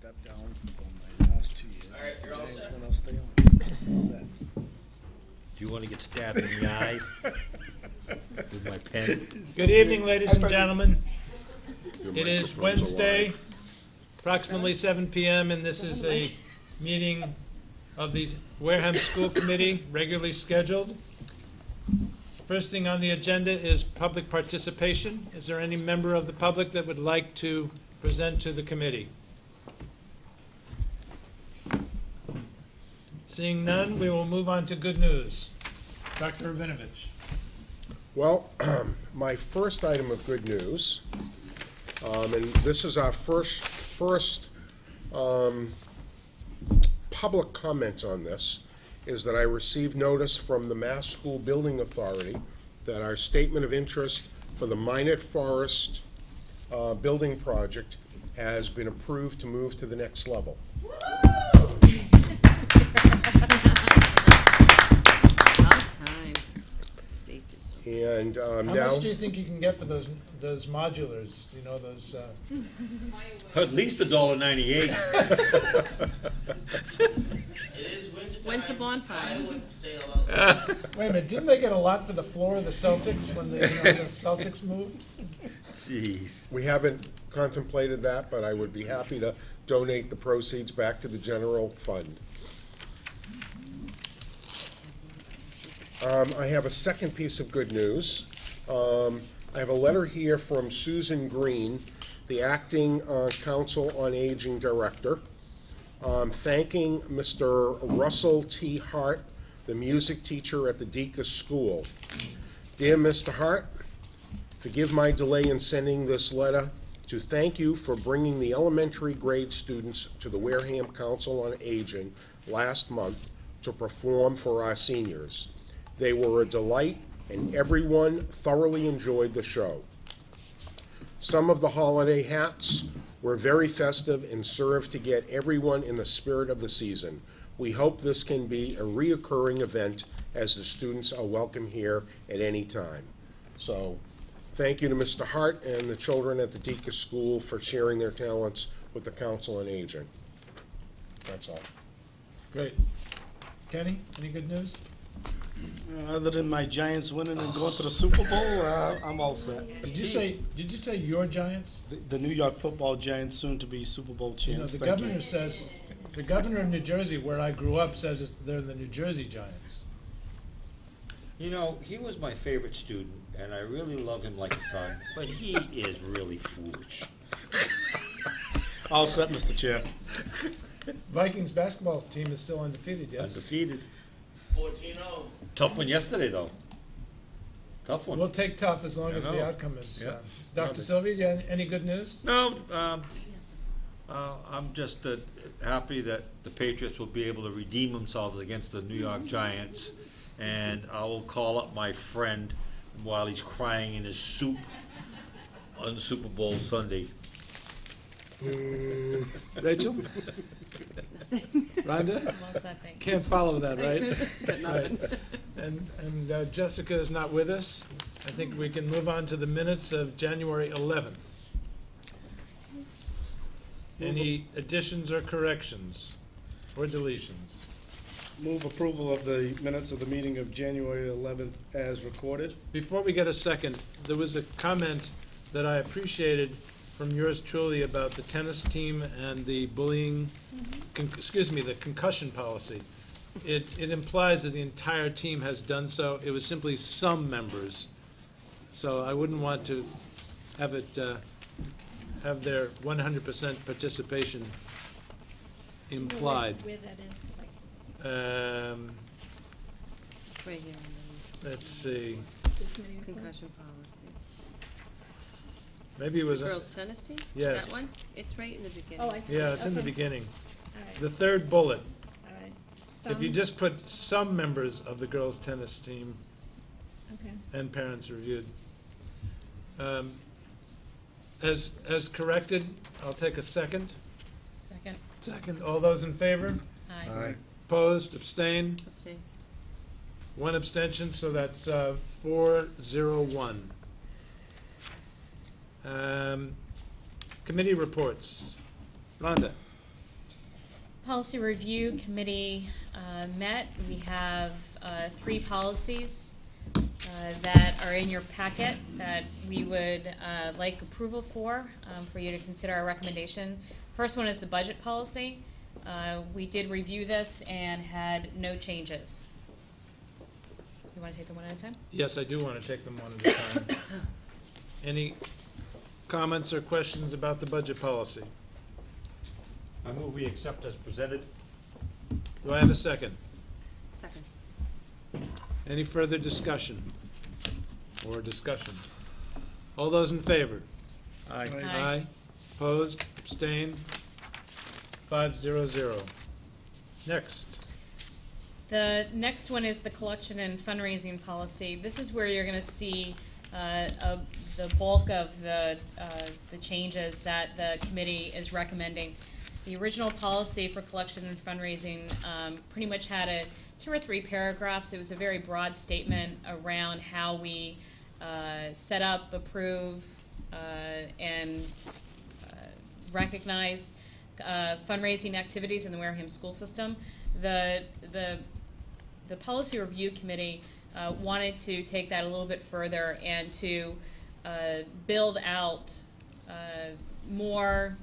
stepped down for my last 2 years. All right, you're all set. When I'll stay on. How's that? Do you want to get stabbed in the eye with my pen? Good evening, ladies and gentlemen. It is Wednesday, approximately 7 p.m., and this is a meeting of the Wareham School Committee, regularly scheduled. First thing on the agenda is public participation. Is there any member of the public that would like to present to the committee? Seeing none, we will move on to good news. Dr. Rabinovich. Well, my first item of good news, and this is our first public comment on this, is that I received notice from the Mass School Building Authority that our statement of interest for the Minot Forest building project has been approved to move to the next level. And How now, much do you think you can get for those modulars? You know, those. At least $1.98. It is winter time. When's the bonfire? I would say a lot. Wait a minute, didn't they get a lot for the floor of the Celtics when the Celtics moved? Jeez. we haven't contemplated that, but I would be happy to donate the proceeds back to the general fund. I have a second piece of good news. I have a letter here from Susan Green, the acting Council on Aging Director, thanking Mr. Russell T. Hart, the music teacher at the Deacon's School. Dear Mr. Hart, forgive my delay in sending this letter to thank you for bringing the elementary grade students to the Wareham Council on Aging last month to perform for our seniors. They were a delight, and everyone thoroughly enjoyed the show. Some of the holiday hats were very festive and served to get everyone in the spirit of the season. We hope this can be a reoccurring event, as the students are welcome here at any time. So, thank you to Mr. Hart and the children at the Deacon's School for sharing their talents with the Council on Aging. That's all. Great. Kenny, any good news? Other than my Giants winning and going to the Super Bowl, I'm all set. Did you say your Giants? The New York Football Giants, soon to be Super Bowl champs. You know, the governor says, the governor of New Jersey, where I grew up, says they're the New Jersey Giants. You know, he was my favorite student, and I really love him like a son, but he is really foolish. All set, Mr. Chair. Vikings basketball team is still undefeated, yes? Undefeated. 14-0. Tough one yesterday, though. Tough one. We'll take tough as long as the know. outcome is. Yeah. Dr. Sylvia, you have any good news? No, I'm just happy that the Patriots will be able to redeem themselves against the New York Giants, and I will call up my friend while he's crying in his soup on Super Bowl Sunday. Rachel? Rhonda? Well said, thank you. Can't follow that, right? Got nothing. Right. And Jessica is not with us. I think we can move on to the minutes of January 11th. Any additions or corrections or deletions? Move approval of the minutes of the meeting of January 11th as recorded. Before we get a second, there was a comment that I appreciated from yours truly about the tennis team and the bullying, the concussion policy. It implies that the entire team has done so. It was simply some members. So I wouldn't want to have it, have their 100% participation implied. Where that is, 'cause I, right here on Let's see, the concussion policy. maybe it was, Girls tennis team? Yes. That one? It's right in the beginning. Oh, I see. yeah, it's in the Okay. beginning. All right, The third bullet. all right. If you Some- just put some members of the girls' tennis team Okay. and parents reviewed. As corrected, I'll take a second. Second. Second, all those in favor? Aye. Opposed, abstained? Abstain. One abstention, so that's 4-0-1. Committee reports. Rhonda? Policy Review Committee met. We have 3 policies that are in your packet that we would like approval for you to consider our recommendation. First one is the budget policy. We did review this and had no changes. You want to take them one at a time? Yes, I do want to take them one at a time. Any comments or questions about the budget policy? I move we accept as presented. Do I have a second? Second. Any further discussion or discussion? All those in favor? Aye. Aye. Opposed? Abstained? 5-0-0. Next. The next one is the collection and fundraising policy. This is where you're going to see the bulk of the changes that the committee is recommending. The original policy for collection and fundraising pretty much had 2 or 3 paragraphs. It was a very broad statement around how we set up, approve, and recognize fundraising activities in the Wareham school system. The Policy Review Committee wanted to take that a little bit further and to build out more,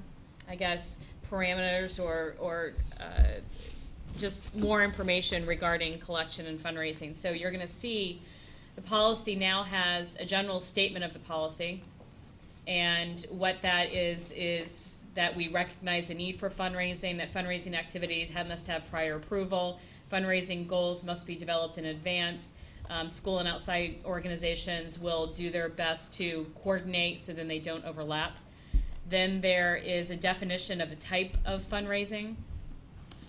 I guess, parameters or just more information regarding collection and fundraising. So you're going to see the policy now has a general statement of the policy, and what that is that we recognize the need for fundraising, that fundraising activities must have prior approval, fundraising goals must be developed in advance. School and outside organizations will do their best to coordinate so then they don't overlap. Then there is a definition of the type of fundraising,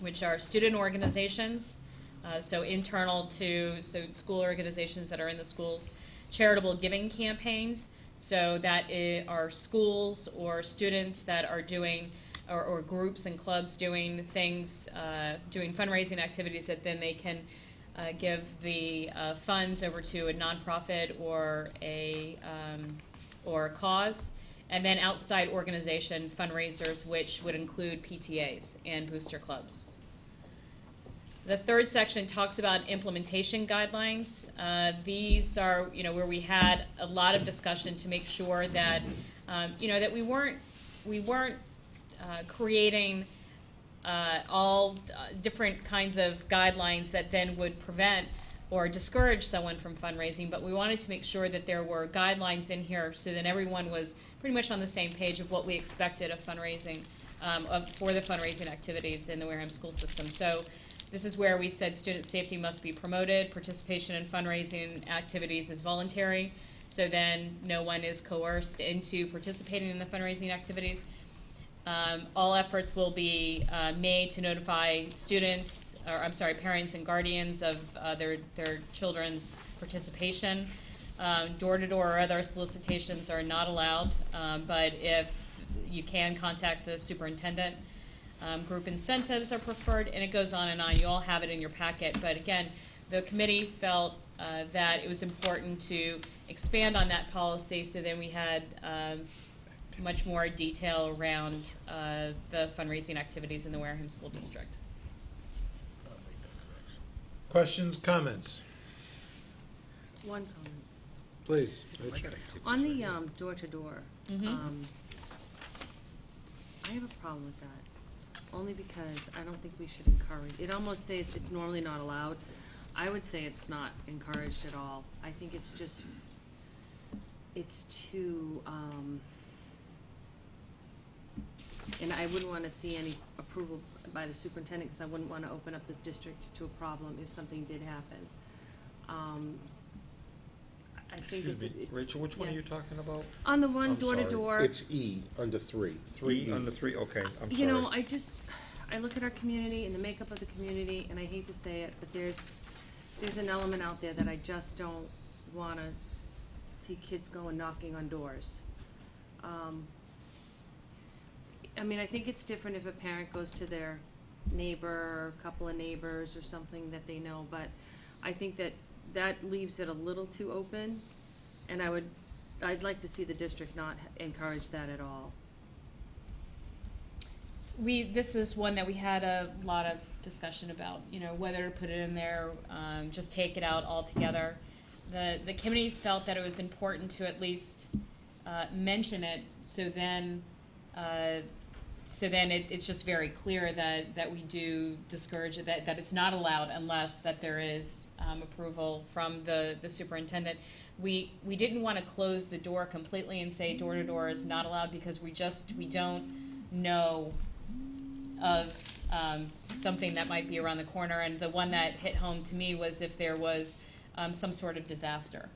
which are student organizations, so internal to school organizations that are in the schools, charitable giving campaigns, so that are schools or students that are doing, or groups and clubs doing things, doing fundraising activities that then they can give the funds over to a nonprofit or a cause. And then outside organization fundraisers, which would include PTAs and booster clubs. The third section talks about implementation guidelines. These are, where we had a lot of discussion to make sure that, that we weren't creating all different kinds of guidelines that then would prevent or discourage someone from fundraising, but we wanted to make sure that there were guidelines in here so that everyone was pretty much on the same page of what we expected of fundraising, for the fundraising activities in the Wareham school system. So this is where we said student safety must be promoted, participation in fundraising activities is voluntary, so then no one is coerced into participating in the fundraising activities. All efforts will be made to notify students, parents and guardians of their children's participation. Door-to-door or other solicitations are not allowed, but if you can contact the superintendent. Group incentives are preferred, and it goes on and on. You all have it in your packet, but again, the committee felt that it was important to expand on that policy, so then we had much more detail around the fundraising activities in the Wareham School District. Questions, comments? One comment. Please, Rich. On the door-to-door, Mhm. I have a problem with that, only because I don't think we should encourage. It almost says it's normally not allowed. I would say it's not encouraged at all. I think it's too, and I wouldn't want to see any approval by the superintendent, because I wouldn't want to open up this district to a problem if something did happen. I think Excuse me, it's Rachel, which one are yeah. you talking about? On the one I'm sorry. door-to-door. It's E, under 3. 3E. Under 3, okay, I'm sorry. You know, I look at our community and the makeup of the community, and I hate to say it, but there's an element out there that I just don't want to see kids going knocking on doors. I mean, I think it's different if a parent goes to their neighbor or a couple of neighbors or something that they know, but I think that leaves it a little too open, and I'd like to see the district not encourage that at all. This is one that we had a lot of discussion about, you know, whether to put it in there, just take it out altogether. The committee felt that it was important to at least mention it, so then it's just very clear that we do discourage it, that it's not allowed unless that there is approval from the superintendent. We didn't want to close the door completely and say door to door is not allowed, because we don't know of something that might be around the corner. And the one that hit home to me was if there was some sort of disaster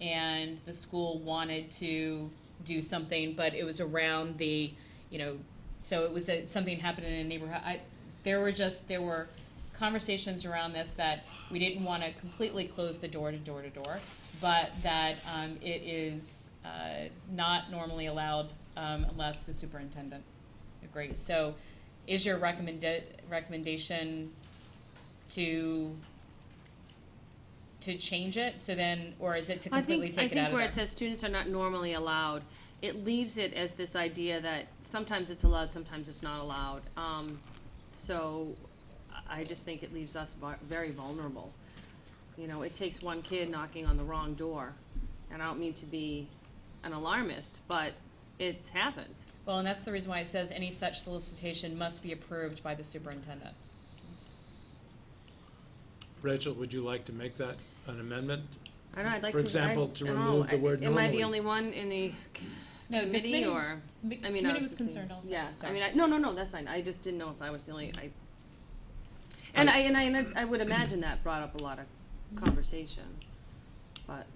and the school wanted to do something, but it was around the, you know, so it was something happened in a neighborhood. There were conversations around this that we didn't want to completely close the door to door, but that it is not normally allowed unless the superintendent agrees. So is your recommendation to change it, so then, or is it to completely take it out of there? I think where it says students are not normally allowed, it leaves it as this idea that sometimes it's allowed, sometimes it's not allowed. So I just think it leaves us very vulnerable. You know, it takes one kid knocking on the wrong door, and I don't mean to be an alarmist, but it's happened. Well, and that's the reason why it says any such solicitation must be approved by the superintendent. Rachel, would you like to make that an amendment? I don't know, I'd like For to. example, to remove the word Am I the normally. only one in the No, the committee, or? The I mean, committee was just saying- concerned also. Yeah, I Sorry. mean, no, that's fine. I just didn't know if I was the only, I would imagine that brought up a lot of conversation, but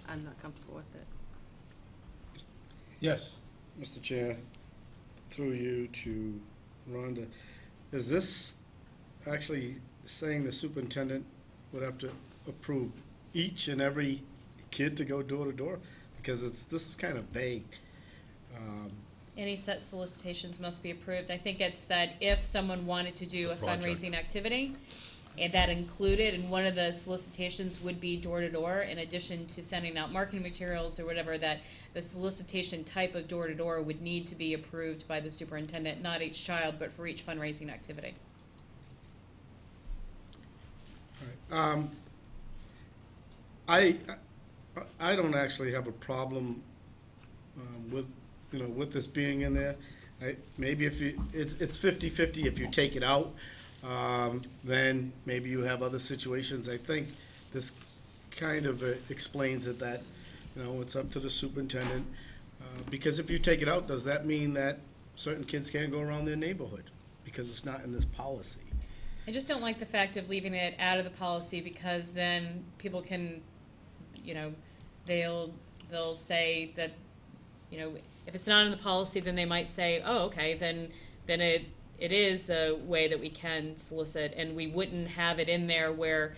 I'm not comfortable with it. Yes. Mr. Chair, through you to Rhonda, is this actually saying the superintendent would have to approve each and every kid to go door to door? Because this is kind of vague. Any such solicitations must be approved. I think it's that if someone wanted to do a Project. fundraising activity, and that included, and one of the solicitations would be door to door, in addition to sending out marketing materials or whatever, that the solicitation type of door to door would need to be approved by the superintendent, not each child, but for each fundraising activity. All right. I don't actually have a problem with, you know, with this being in there. Maybe if it's 50-50 if you take it out, then maybe you have other situations. I think this kind of explains it, that, you know, it's up to the superintendent. Because if you take it out, does that mean that certain kids can't go around their neighborhood? Because it's not in this policy. I just don't like the fact of leaving it out of the policy, because then people can, you know, they'll say that, you know, if it's not in the policy, then they might say, oh, okay, then it is a way that we can solicit, and we wouldn't have it in there where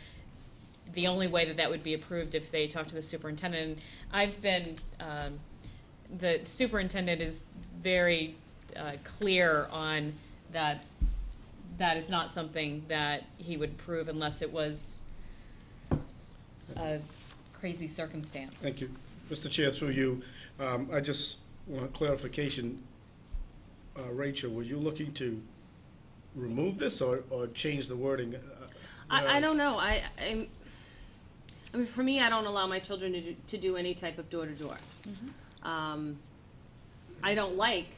the only way that would be approved if they talk to the superintendent. And I've been, the superintendent is very clear on that. That is not something that he would approve unless it was a crazy circumstance. Thank you. Mr. Chair, through you, I just want clarification. Rachel, were you looking to remove this or change the wording? I don't know. I mean, for me, I don't allow my children to do any type of door to door. I don't like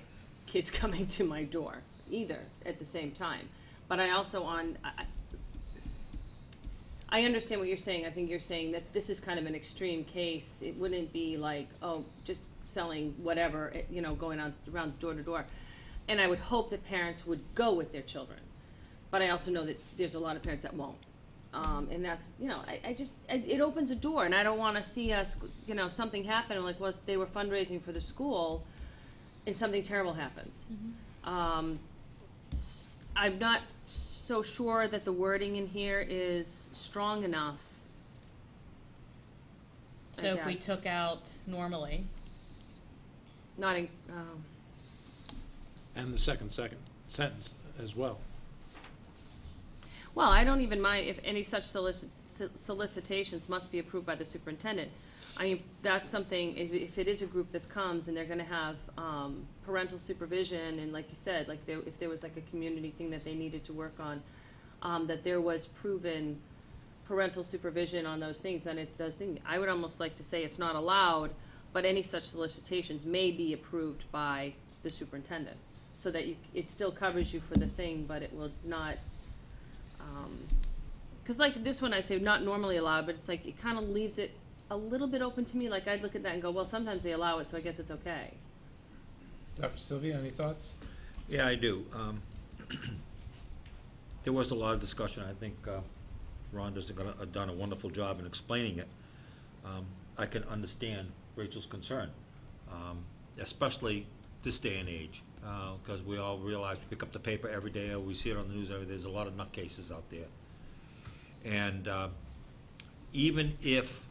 kids coming to my door either at the same time. But I also I understand what you're saying. I think you're saying that this is kind of an extreme case. It wouldn't be like, oh, just selling whatever, you know, going on around door to door. And I would hope that parents would go with their children. But I also know that there's a lot of parents that won't. And that's, you know, it opens a door, and I don't want to see us, you know, something happen, and like, well, they were fundraising for the school, and something terrible happens. I'm not so sure that the wording in here is strong enough. So if we took out normally, Not in, And the second sentence as well. well, I don't even mind if any such solicitations must be approved by the superintendent. that's something, if it is a group that comes and they're gonna have, parental supervision, and like you said, like if there was like a community thing that they needed to work on, that there was proven parental supervision on those things, then it does thing. I would almost like to say it's not allowed, but any such solicitations may be approved by the superintendent, so that it still covers you for the thing, but it will not, cause like this one I say not normally allowed, but it's like, it kinda leaves it a little bit open to me, like I'd look at that and go, well, sometimes they allow it, so I guess it's okay. Dr. Sylvia, any thoughts? Yeah, I do. There was a lot of discussion. I think Rhonda's done a wonderful job in explaining it. I can understand Rachel's concern, especially this day and age, because we all realize, we pick up the paper every day, or we see it on the news every day, there's a lot of nutcases out there. And even if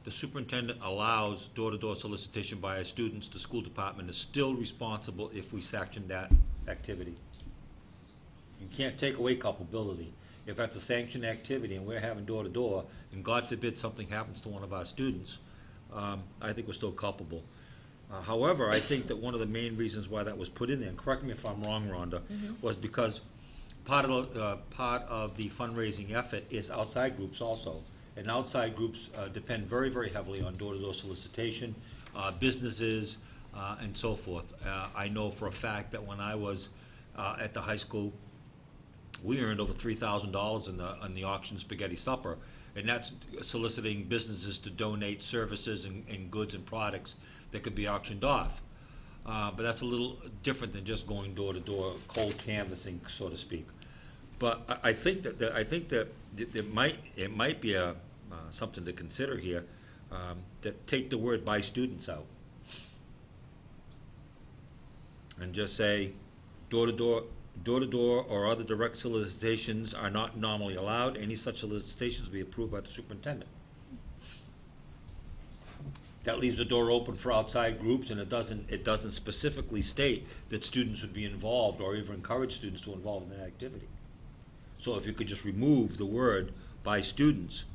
the superintendent allows door-to-door solicitation by our students, the school department is still responsible if we sanction that activity. You can't take away culpability. If that's a sanctioned activity and we're having door-to-door, and God forbid something happens to one of our students, I think we're still culpable. However, I think that one of the main reasons why that was put in there, and correct me if I'm wrong, Rhonda, was because part of the fundraising effort is outside groups also. And outside groups depend very, very heavily on door-to-door solicitation, businesses, and so forth. I know for a fact that when I was at the high school, we earned over $3,000 in the auction spaghetti supper, and that's soliciting businesses to donate services and goods and products that could be auctioned off. But that's a little different than just going door-to-door, cold canvassing, so to speak. But I think that it might be something to consider here, that take the word by students out and just say door-to-door or other direct solicitations are not normally allowed. Any such solicitations will be approved by the superintendent. That leaves the door open for outside groups, and it doesn't specifically state that students would be involved or even encourage students to involve in that activity. So if you could just remove the word by students,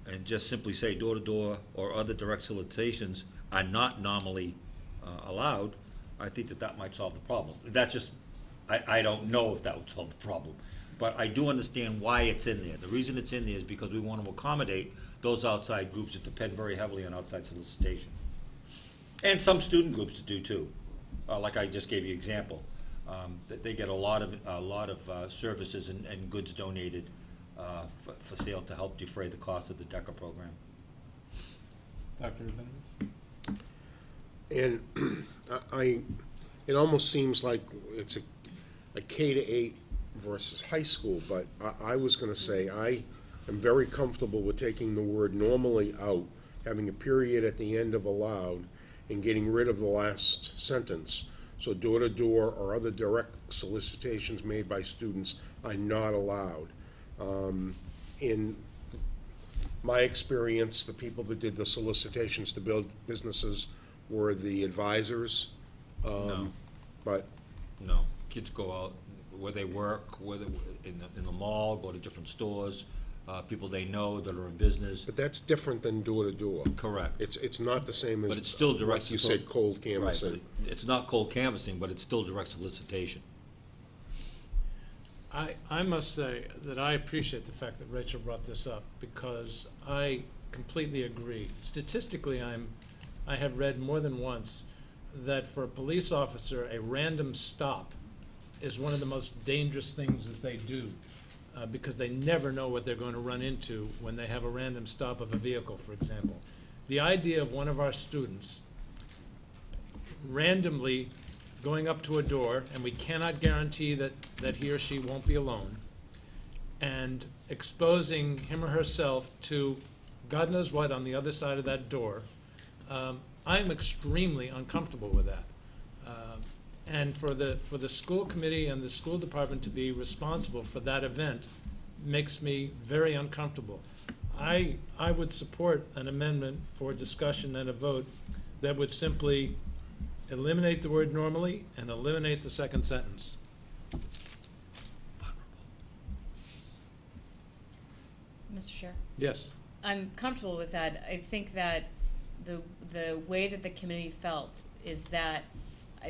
and just simply say door-to-door or other direct solicitations are not normally allowed, I think that might solve the problem. That's just, I don't know if that would solve the problem, but I do understand why it's in there. The reason it's in there is because we want to accommodate those outside groups that depend very heavily on outside solicitation. And some student groups that do too, like I just gave you an example. They get a lot of services and goods donated for sale to help defray the cost of the DECA program. Dr. Rabinowitz? And it almost seems like it's a K-8 versus high school, but I was going to say I am very comfortable with taking the word normally out, having a period at the end of allowed, and getting rid of the last sentence. So door-to-door or other direct solicitations made by students are not allowed. In my experience, the people that did the solicitations to build businesses were the advisors. No. But No, kids go out where they work, in the mall, go to different stores, people they know that are in business. but that's different than door-to-door. Correct. It's not the same as, But it's still direct. like you said, cold Right, canvassing. but it's not cold canvassing, but it's still direct solicitation. I must say that I appreciate the fact that Rachel brought this up, because I completely agree. Statistically, I have read more than once that for a police officer, a random stop is one of the most dangerous things that they do, because they never know what they're going to run into when they have a random stop of a vehicle, for example. The idea of one of our students randomly going up to a door, and we cannot guarantee that he or she won't be alone, and exposing him or herself to God knows what on the other side of that door, I'm extremely uncomfortable with that. And for the school committee and the school department to be responsible for that event makes me very uncomfortable. I would support an amendment for discussion and a vote that would simply eliminate the word normally and eliminate the second sentence. Mr. Chair. Yes. I'm comfortable with that. I think that the way that the committee felt is that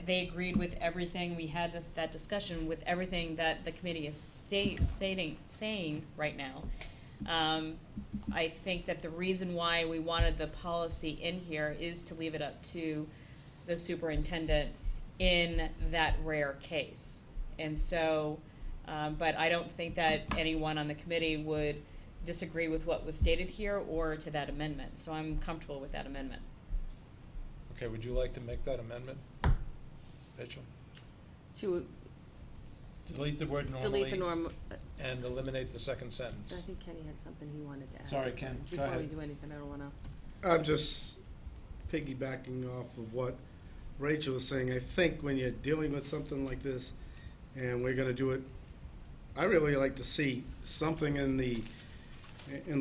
they agreed with everything. We had that discussion with everything that the committee is saying right now. I think that the reason why we wanted the policy in here is to leave it up to the superintendent in that rare case. And so, but I don't think that anyone on the committee would disagree with what was stated here or to that amendment. So I'm comfortable with that amendment. Okay, would you like to make that amendment, Rachel? To Delete the word delete the normally norm, and eliminate the second sentence. I think Kenny had something he wanted to add. Sorry, Ken, go Before we ahead. do anything, I don't wanna. I'm just piggybacking off of what Rachel was saying. I think when you're dealing with something like this, and we're gonna do it, I really like to see something in the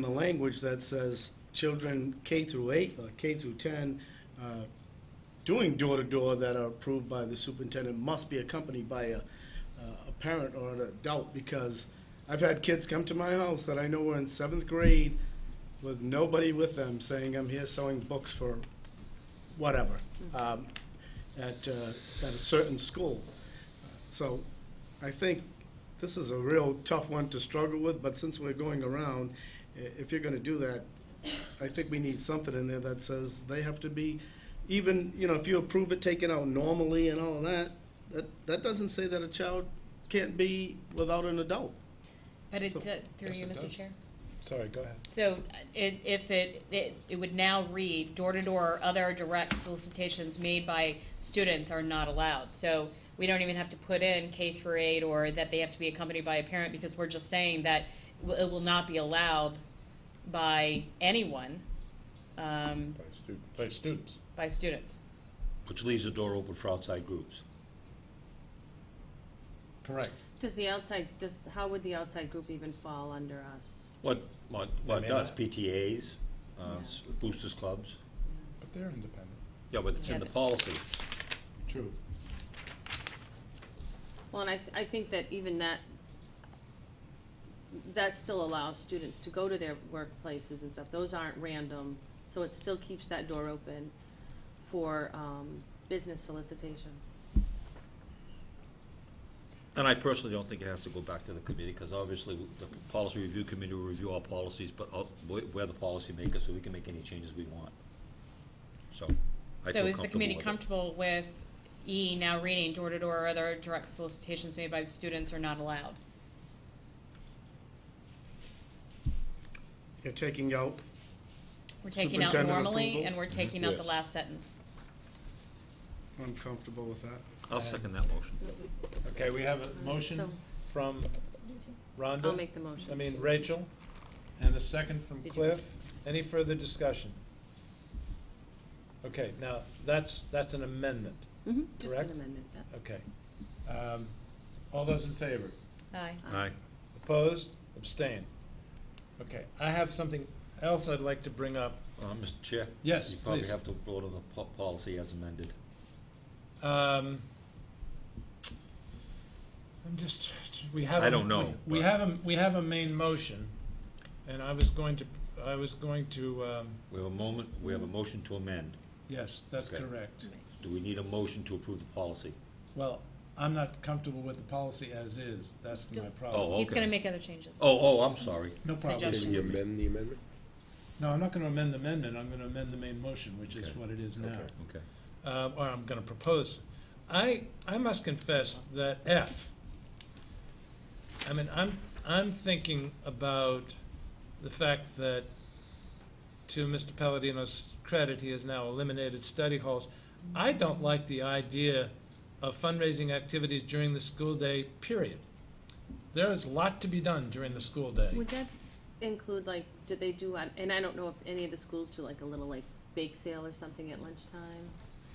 language that says children K through 8 or K through 10 doing door-to-door that are approved by the superintendent must be accompanied by a parent or an adult, because I've had kids come to my house that I know were in 7th grade with nobody with them saying, I'm here selling books for whatever, at a certain school. So I think this is a real tough one to struggle with, but since we're going around, if you're gonna do that, I think we need something in there that says they have to be, even, if you approve it taken out normally and all of that, that doesn't say that a child can't be without an adult. But it, So- through Yes, you, it Mr. does. Chair? Sorry, go ahead. So if it would now read, door-to-door or other direct solicitations made by students are not allowed. So we don't even have to put in K through 8 or that they have to be accompanied by a parent, because we're just saying that it will not be allowed by anyone, By students. By students. by students. Which leaves the door open for outside groups. Correct. How would the outside group even fall under us? What may it does, not. PTAs, Yeah. boosters clubs. But they're independent. Yeah, but it's in Yeah, the but- policy. True. Well, and I think that even that still allows students to go to their workplaces and stuff. Those aren't random, so it still keeps that door open for business solicitation. And I personally don't think it has to go back to the committee, because obviously the policy review committee will review all policies, but we're the policy maker, so we can make any changes we want. So, I So feel is the committee comfortable comfortable with E now reading door-to-door or other direct solicitations made by students are not allowed? You're taking out, We're taking out Superintendent normally, approval? and we're taking out the Yes. last sentence. I'm comfortable with that. with it. I'll second that motion. Okay, we have a motion So- from Rhonda. I'll make the motion. Rachel, and a second from Did you- Cliff. Any further discussion? Okay, now, that's an amendment, Just Correct? an amendment, yeah. okay. All those in favor? Aye. Aye. Opposed? Abstain. Okay, I have something else I'd like to bring up. Mr. Chair? Yes, You probably please. have to vote on the policy as amended. I'm just, we have. I don't know, We but- we have a main motion, and I was going to, We have a motion to amend. yes, that's Okay. correct. Do we need a motion to approve the policy? Well, I'm not comfortable with the policy as is, that's my problem. Oh, He's okay. gonna make other changes. Oh, I'm sorry. No problem. Suggestion. Can you amend the amendment? No, I'm not gonna amend the amendment, I'm gonna amend the main motion, which is Okay. what it is now. Okay. Okay. Or I'm gonna propose. I must confess that F, I mean, I'm thinking about the fact that, to Mr. Palladino's credit, he has now eliminated study halls. I don't like the idea of fundraising activities during the school day, period. There is a lot to be done during the school day. Would that include, like, do they do, and I don't know if any of the schools do like a little, like, bake sale or something at lunchtime?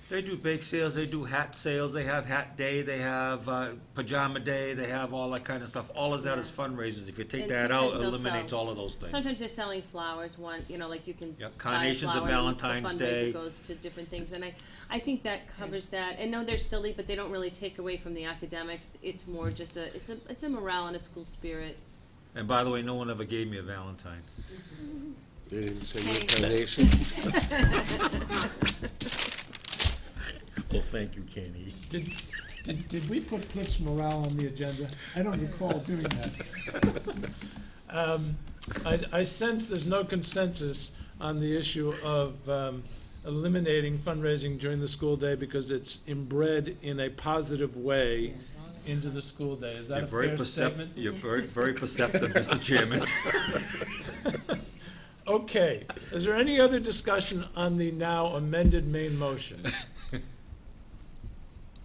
They do bake sales, they do hat sales, they have hat day, they have pajama day, they have all that kind of stuff. All of that is fundraisers. If you take And that out, it sometimes they'll eliminates sell- all of those things. Sometimes they're selling flowers, like you can Yep, buy a carnations at flower and Valentine's Day. The fundraiser goes to different things, and I think that covers Yes. that. And no, they're silly, but they don't really take away from the academics. It's more just it's a morale and a school spirit. And by the way, no one ever gave me a Valentine. They didn't say no Okay. donation. Well, thank you, Kenny. Did we put Cliff's morale on the agenda? I don't recall doing that. I sense there's no consensus on the issue of eliminating fundraising during the school day because it's inbred in a positive way into the school day. Is that You're a very fair statement? You're very perceptive, Mr. Chairman. Okay, is there any other discussion on the now amended main motion?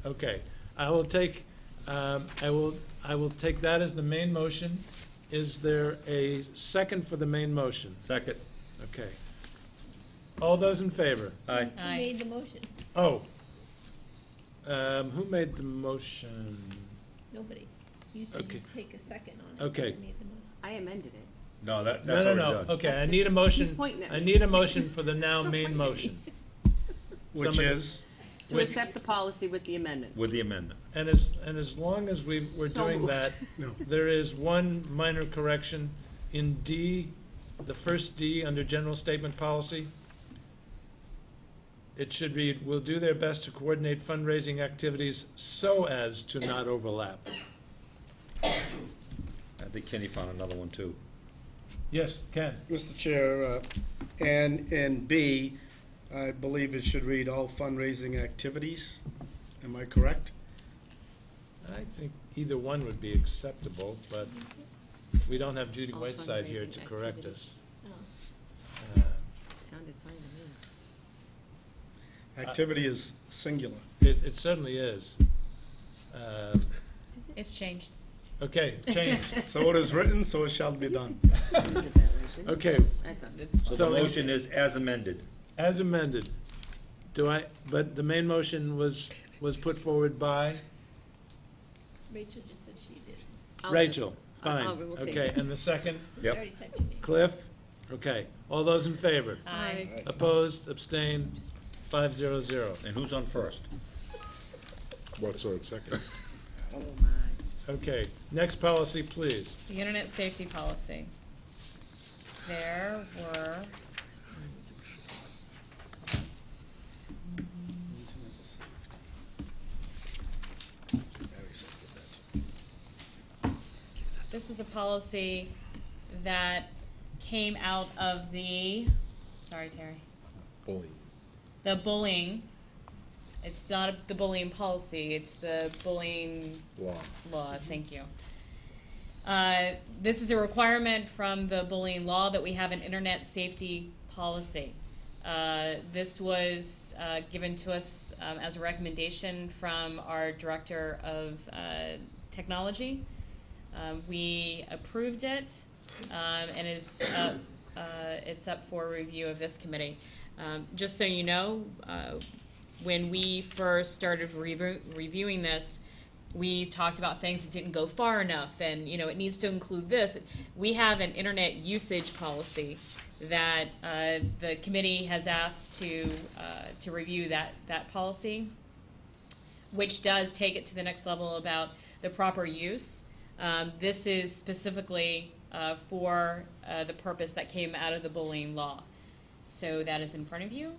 Okay, I will take that as the main motion. Is there a second for the main motion? Second. Okay. All those in favor? Aye. Who Aye. made the motion? Oh. Who made the motion? Nobody. You said Okay. you'd take a second on it. Okay. Who made the motion? I amended it. No, that's No, already no, done. no. Okay, I That's need a it. motion. He's pointing at I me. need a motion for the now main motion. Which Somebody- is, To With- accept the policy with the amendment. With the amendment. And as long as we're So doing moved. that, no, there is one minor correction in D, the first D under general statement policy. It should read, "will do their best to coordinate fundraising activities so as to not overlap." I think Kenny found another one, too. Yes, Ken? Mr. Chair, and in B, I believe it should read all fundraising activities. Am I correct? I think either one would be acceptable, but we don't have Judy All Whiteside here fundraising to correct activities. us. Oh. Sounded fine to me. Activity is singular. It certainly is. It's changed. Okay, change. So it is written, so it shall be done. Okay, I thought, So So the in- motion is as amended. as amended, but the main motion was put forward by Rachel just said she did. I'll- Rachel. Fine, we'll take okay, it. and the second, So Yep. she already typed your name. Cliff? Okay, all those in favor? Aye. Opposed, abstained, 500. And who's on first? What's on second? Oh, my. Okay, next policy, please. The internet safety policy. There were, this is a policy that came out of the, sorry, Terry, Bullying. the bullying. It's not the bullying policy, it's the bullying law, thank you. This is a requirement from the bullying law that we have an internet safety policy. This was given to us as a recommendation from our director of technology. We approved it, and it's up for review of this committee. Just so you know, when we first started reviewing this, we talked about things that didn't go far enough, and it needs to include this. We have an internet usage policy that the committee has asked to review that policy, which does take it to the next level about the proper use. This is specifically for the purpose that came out of the bullying law. So that is in front of you.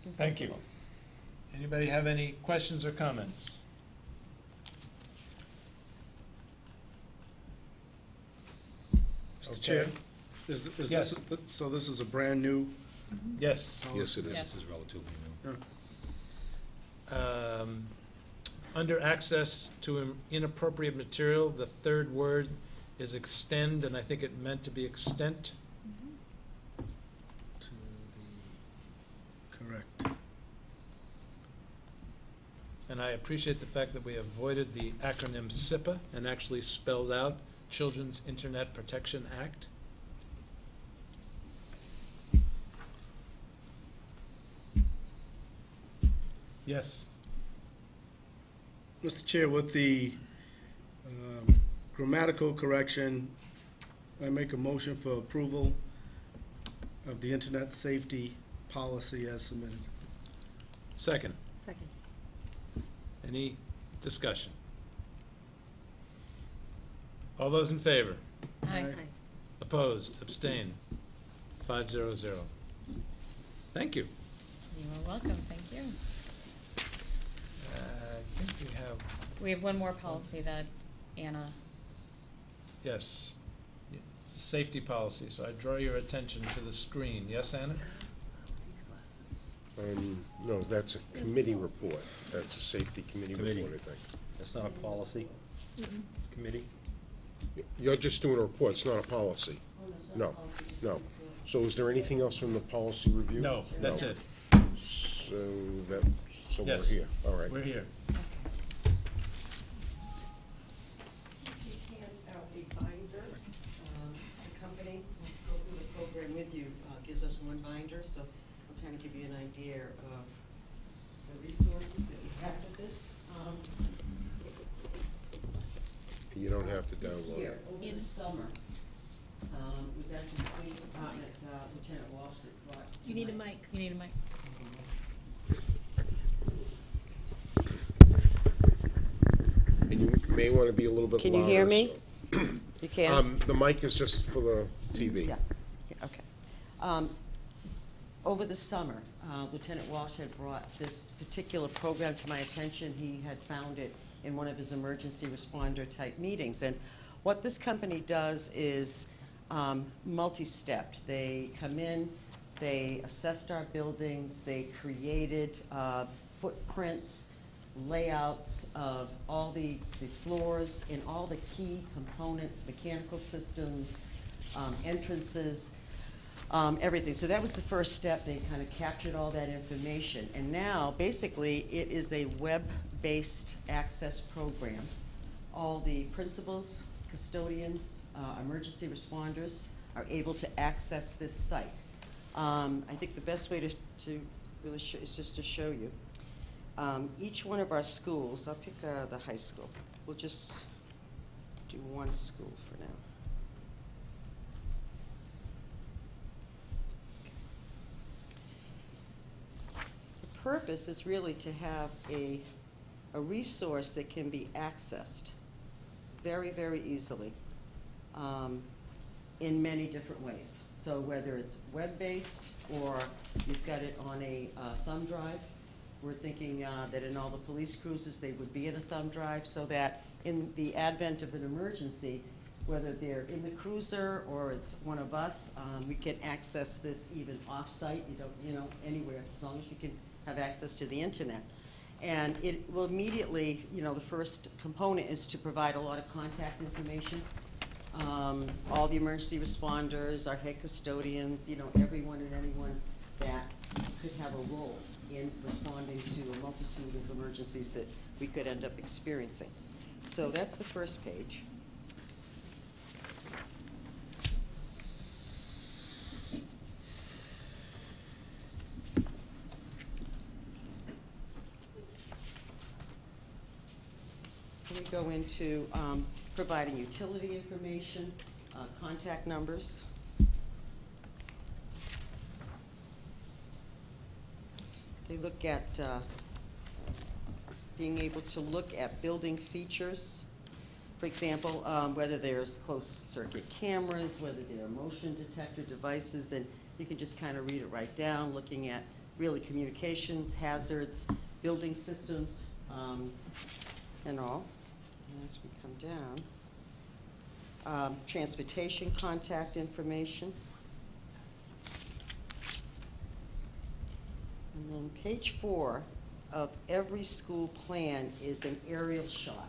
And Thank you. Anybody have any questions or comments? Mr. Chair, is Yes. this, so this is a brand-new Yes. Yes, it is. Yes. This is relatively new. Under access to inappropriate material, the third word is extend, and I think it meant to be extent. To Correct. and I appreciate the fact that we avoided the acronym SIPA and actually spelled out Children's Internet Protection Act. Yes. Mr. Chair, with the grammatical correction, I make a motion for approval of the internet safety policy as submitted. Second. Second. Any discussion? All those in favor? Aye. Aye. Opposed? Abstain? 500. Thank you. You are welcome, thank you. I think we have, We have one more policy that Anna, yes, it's a safety policy, so I draw your attention to the screen. Yes, Anna? No, that's a committee report. That's a safety committee Committee. report, I think. That's not a policy committee? You're just doing a report, it's not a policy. No, no. So is there anything else from the policy review? No, that's it. So we're Yes. here, all right. We're here. You hand out a binder. The company will go through the program with you, gives us one binder, so I'm trying to give you an idea of the resources that we have for this. You don't have to download Here, it. over the summer, it was actually the police department, Lieutenant Walsh that brought. You need a mic. you need a mic? And you may want to be a little bit louder. Can you hear me? so- You can? The mic is just for the TV. Yeah, okay. Over the summer, Lieutenant Walsh had brought this particular program to my attention. He had found it in one of his emergency responder type meetings. And what this company does is multi-stepped. They come in, they assessed our buildings, they created footprints, layouts of all the floors and all the key components, mechanical systems, entrances, everything. So that was the first step. They kind of captured all that information. And now, basically, it is a web-based access program. All the principals, custodians, emergency responders are able to access this site. I think the best way to really show is just to show you. Each one of our schools, I'll pick the high school. We'll just do one school for now. The purpose is really to have a resource that can be accessed very, very easily in many different ways. So whether it's web-based or you've got it on a thumb drive, we're thinking that in all the police cruisers, they would be in a thumb drive so that in the advent of an emergency, whether they're in the cruiser or it's one of us, we can access this even off-site, anywhere, as long as you can have access to the internet. And it will immediately, the first component is to provide a lot of contact information. All the emergency responders, our head custodians, everyone and anyone that could have a role in responding to a multitude of emergencies that we could end up experiencing. So that's the first page. We go into providing utility information, contact numbers. They look at being able to look at building features. For example, whether there's closed circuit cameras, whether there are motion detector devices, and you can just kind of read it right down, looking at really communications, hazards, building systems, and all. And as we come down, transportation contact information. And then page 4 of every school plan is an aerial shot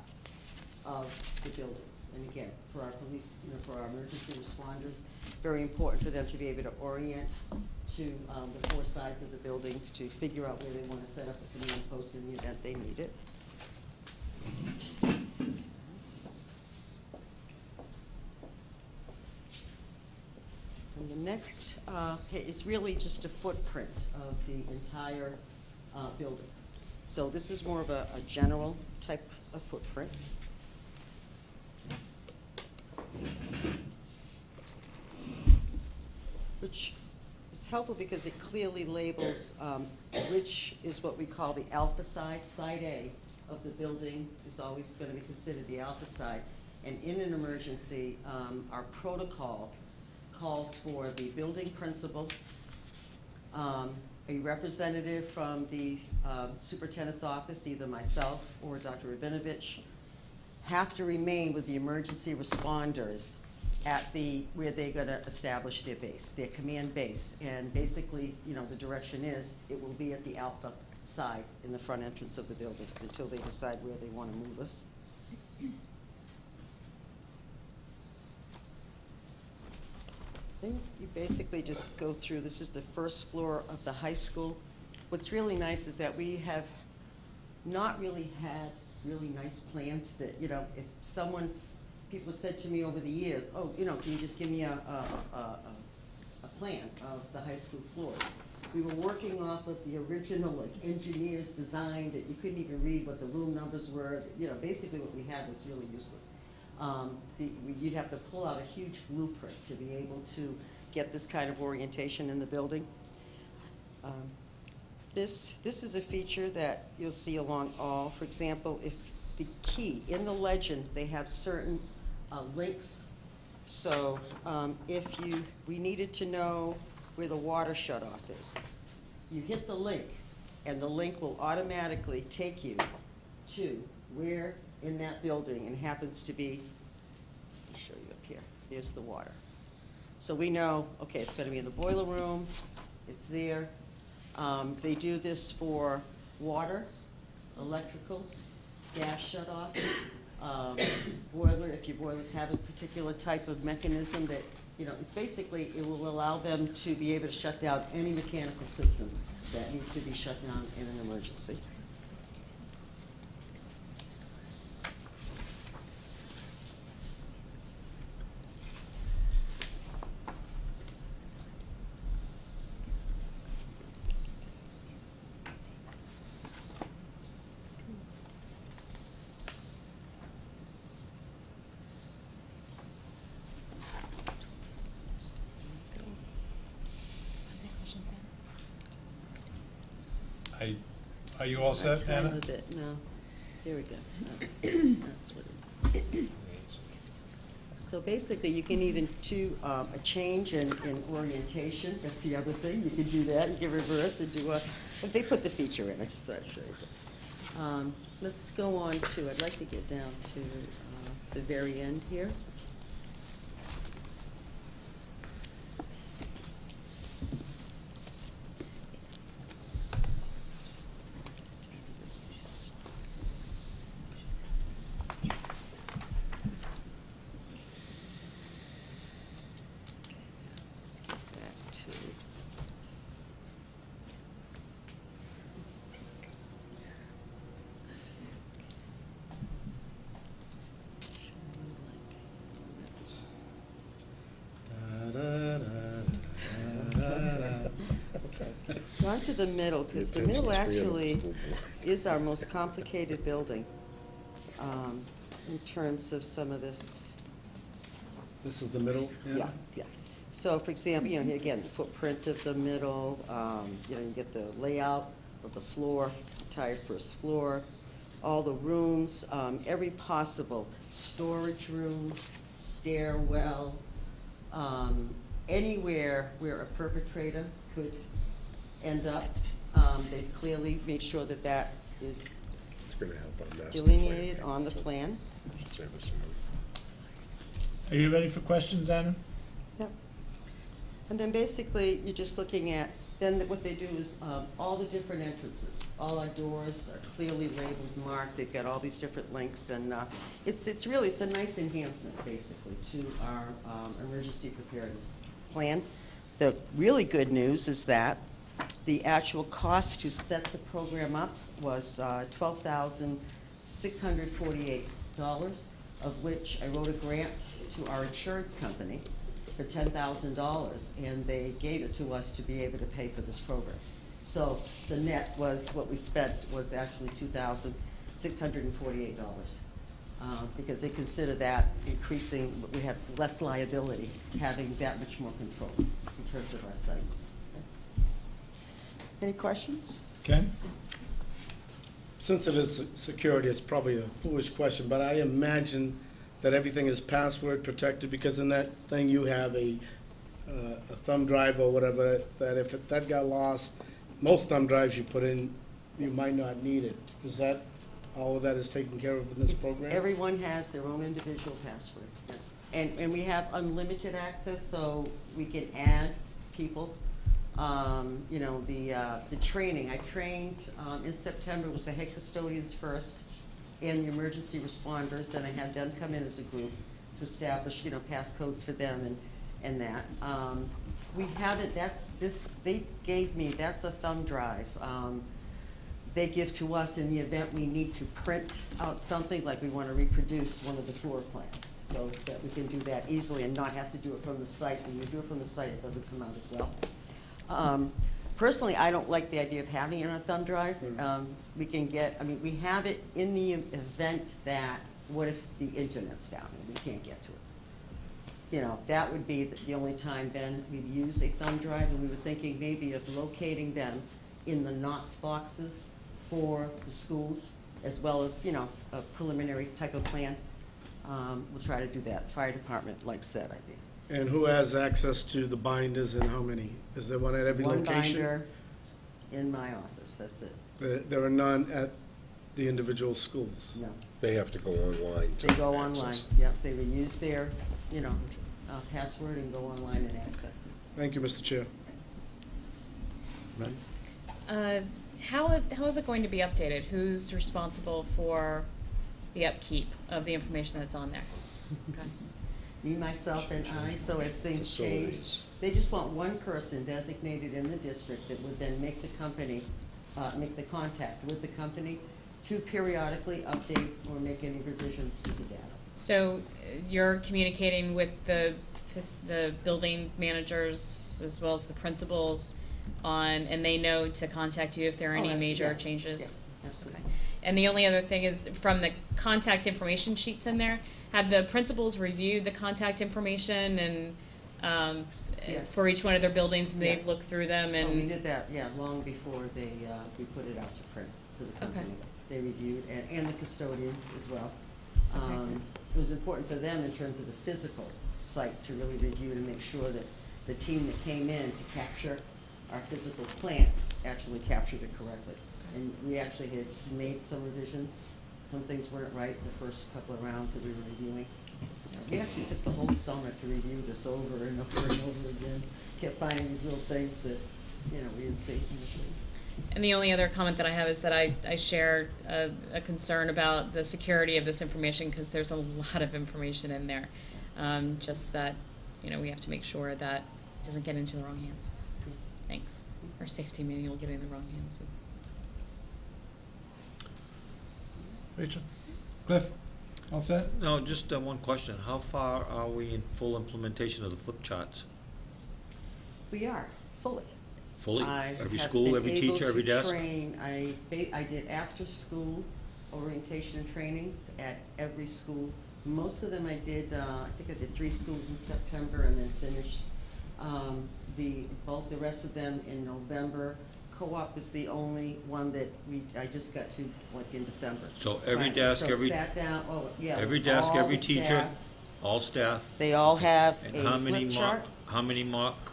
of the buildings. And again, for our police, for our emergency responders, very important for them to be able to orient to the 4 sides of the buildings to figure out where they want to set up a command post in the event they need it. And the next is really just a footprint of the entire building. So this is more of a general type of footprint. Which is helpful because it clearly labels which is what we call the alpha side. Side A of the building is always going to be considered the alpha side. And in an emergency, our protocol calls for the building principal, a representative from the superintendent's office, either myself or Dr. Rabinovich, have to remain with the emergency responders at where they're gonna establish their base, their command base. And basically, the direction is, it will be at the Alpha side in the front entrance of the buildings until they decide where they wanna move us. Then you basically just go through, this is the first floor of the high school. What's really nice is that we have not really had really nice plans that, if people have said to me over the years, oh, can you just give me a plan of the high school floors? We were working off of the original engineer's design that you couldn't even read what the room numbers were. Basically what we had was really useless. You'd have to pull out a huge blueprint to be able to get this kind of orientation in the building. This is a feature that you'll see along all. For example, if the key, in the legend, they have certain links. So if we needed to know where the water shutoff is, you hit the link, and the link will automatically take you to where in that building, and happens to be, let me show you up here, there's the water. So we know, okay, it's gonna be in the boiler room, it's there. They do this for water, electrical, gas shutoff, boiler, if your boilers have a particular type of mechanism that, it's basically, it will allow them to be able to shut down any mechanical system that needs to be shut down in an emergency. Are you all set, Time Anna? of it, no. Here we go. No. That's what it, so basically, you can even do a change in orientation. That's the other thing. You can do that. You can reverse and do but they put the feature in. I just thought I'd show you. Let's go on to, I'd like to get down to the very end here. On to the middle, because the middle actually is our most complicated building in terms of some of this. This is the middle? Yeah. So, for example, here again, the footprint of the middle, you get the layout of the floor, entire first floor, all the rooms, every possible storage room, stairwell, anywhere where a perpetrator could end up. They've clearly made sure that that is It's going to help on that. delineated on the plan. Save us some money. Are you ready for questions, Anna? Yep. And then basically, you're just looking at, then what they do is all the different entrances. All our doors are clearly labeled, marked. They've got all these different links, and it's a nice enhancement, basically, to our emergency preparedness plan. The really good news is that the actual cost to set the program up was $12,648, of which I wrote a grant to our insurance company for $10,000, and they gave it to us to be able to pay for this program. So the net was, what we spent was actually $2,648, because they consider that increasing, we have less liability, having that much more control in terms of our sites. Any questions? Ken? Since it is security, it's probably a foolish question, but I imagine that everything is password protected, because in that thing you have a a thumb drive or whatever, that if that got lost, most thumb drives you put in, you might not need it. Is that, all of that is taken care of in this program? Everyone has their own individual password. And we have unlimited access, so we can add people. You know, the training, I trained, in September, was the head custodians first and the emergency responders, then I had them come in as a group to establish, you know, passcodes for them and that. We haven't, they gave me, that's a thumb drive. They give to us in the event we need to print out something, like we want to reproduce one of the floor plans, so that we can do that easily and not have to do it from the site. When you do it from the site, it doesn't come out as well. Personally, I don't like the idea of having it on a thumb drive. We can get, I mean, we have it in the event that, what if the internet's down and we can't get to it? You know, that would be the only time then we'd use a thumb drive, and we were thinking maybe of locating them in the Knots boxes for the schools, as well as, you know, a preliminary type of plan. We'll try to do that. Fire department likes that idea. And who has access to the binders and how many? Is there one at every One location? binder in my office, that's it. There are none at the individual schools? No, They have to go online to they go access. online. Yep, they would use their, you know, password and go online and access it. Thank you, Mr. Chair. How is it going to be updated? Who's responsible for the upkeep of the information that's on there? Okay. Me, myself, and I, so as things change, Facilities. they just want one person designated in the district that would then make the company, make the contact with the company to periodically update or make any revisions to the data. So you're communicating with the building managers as well as the principals on, and they know to contact you if there are any major changes? Yeah, absolutely. Okay. And the only other thing is, from the contact information sheets in there, have the principals reviewed the contact information and Yes. for each one of their buildings, and they've Yeah. looked through them Oh, we and did that, yeah, long before they, we put it out to print for the company. They reviewed, and the custodians as well. It was important for them in terms of the physical site to really review to make sure that the team that came in to capture our physical plant actually captured it correctly. And we actually had made some revisions. Some things weren't right the first couple of rounds that we were reviewing. We actually took the whole summer to review this over and over and over again. Kept finding these little things that, you know, we didn't see initially. And the only other comment that I have is that I share a concern about the security of this information, because there's a lot of information in there. Just that, you know, we have to make sure that it doesn't get into the wrong hands. Thanks. Our safety manual getting in the wrong hands. Rachel? Cliff? All set? No, just one question. How far are we in full implementation of the flip charts? We are, fully. Fully? I Every have school, been every able teacher, every to desk? train. I did after-school orientation and trainings at every school. Most of them I did, I think I did 3 schools in September and then finished the rest of them in November. Co-op is the only one that I just got to, like, in December. So every Right, desk, so every, sat down, every desk, all every the teacher, staff. all staff? They all have And a how many flip mock, chart. how many mock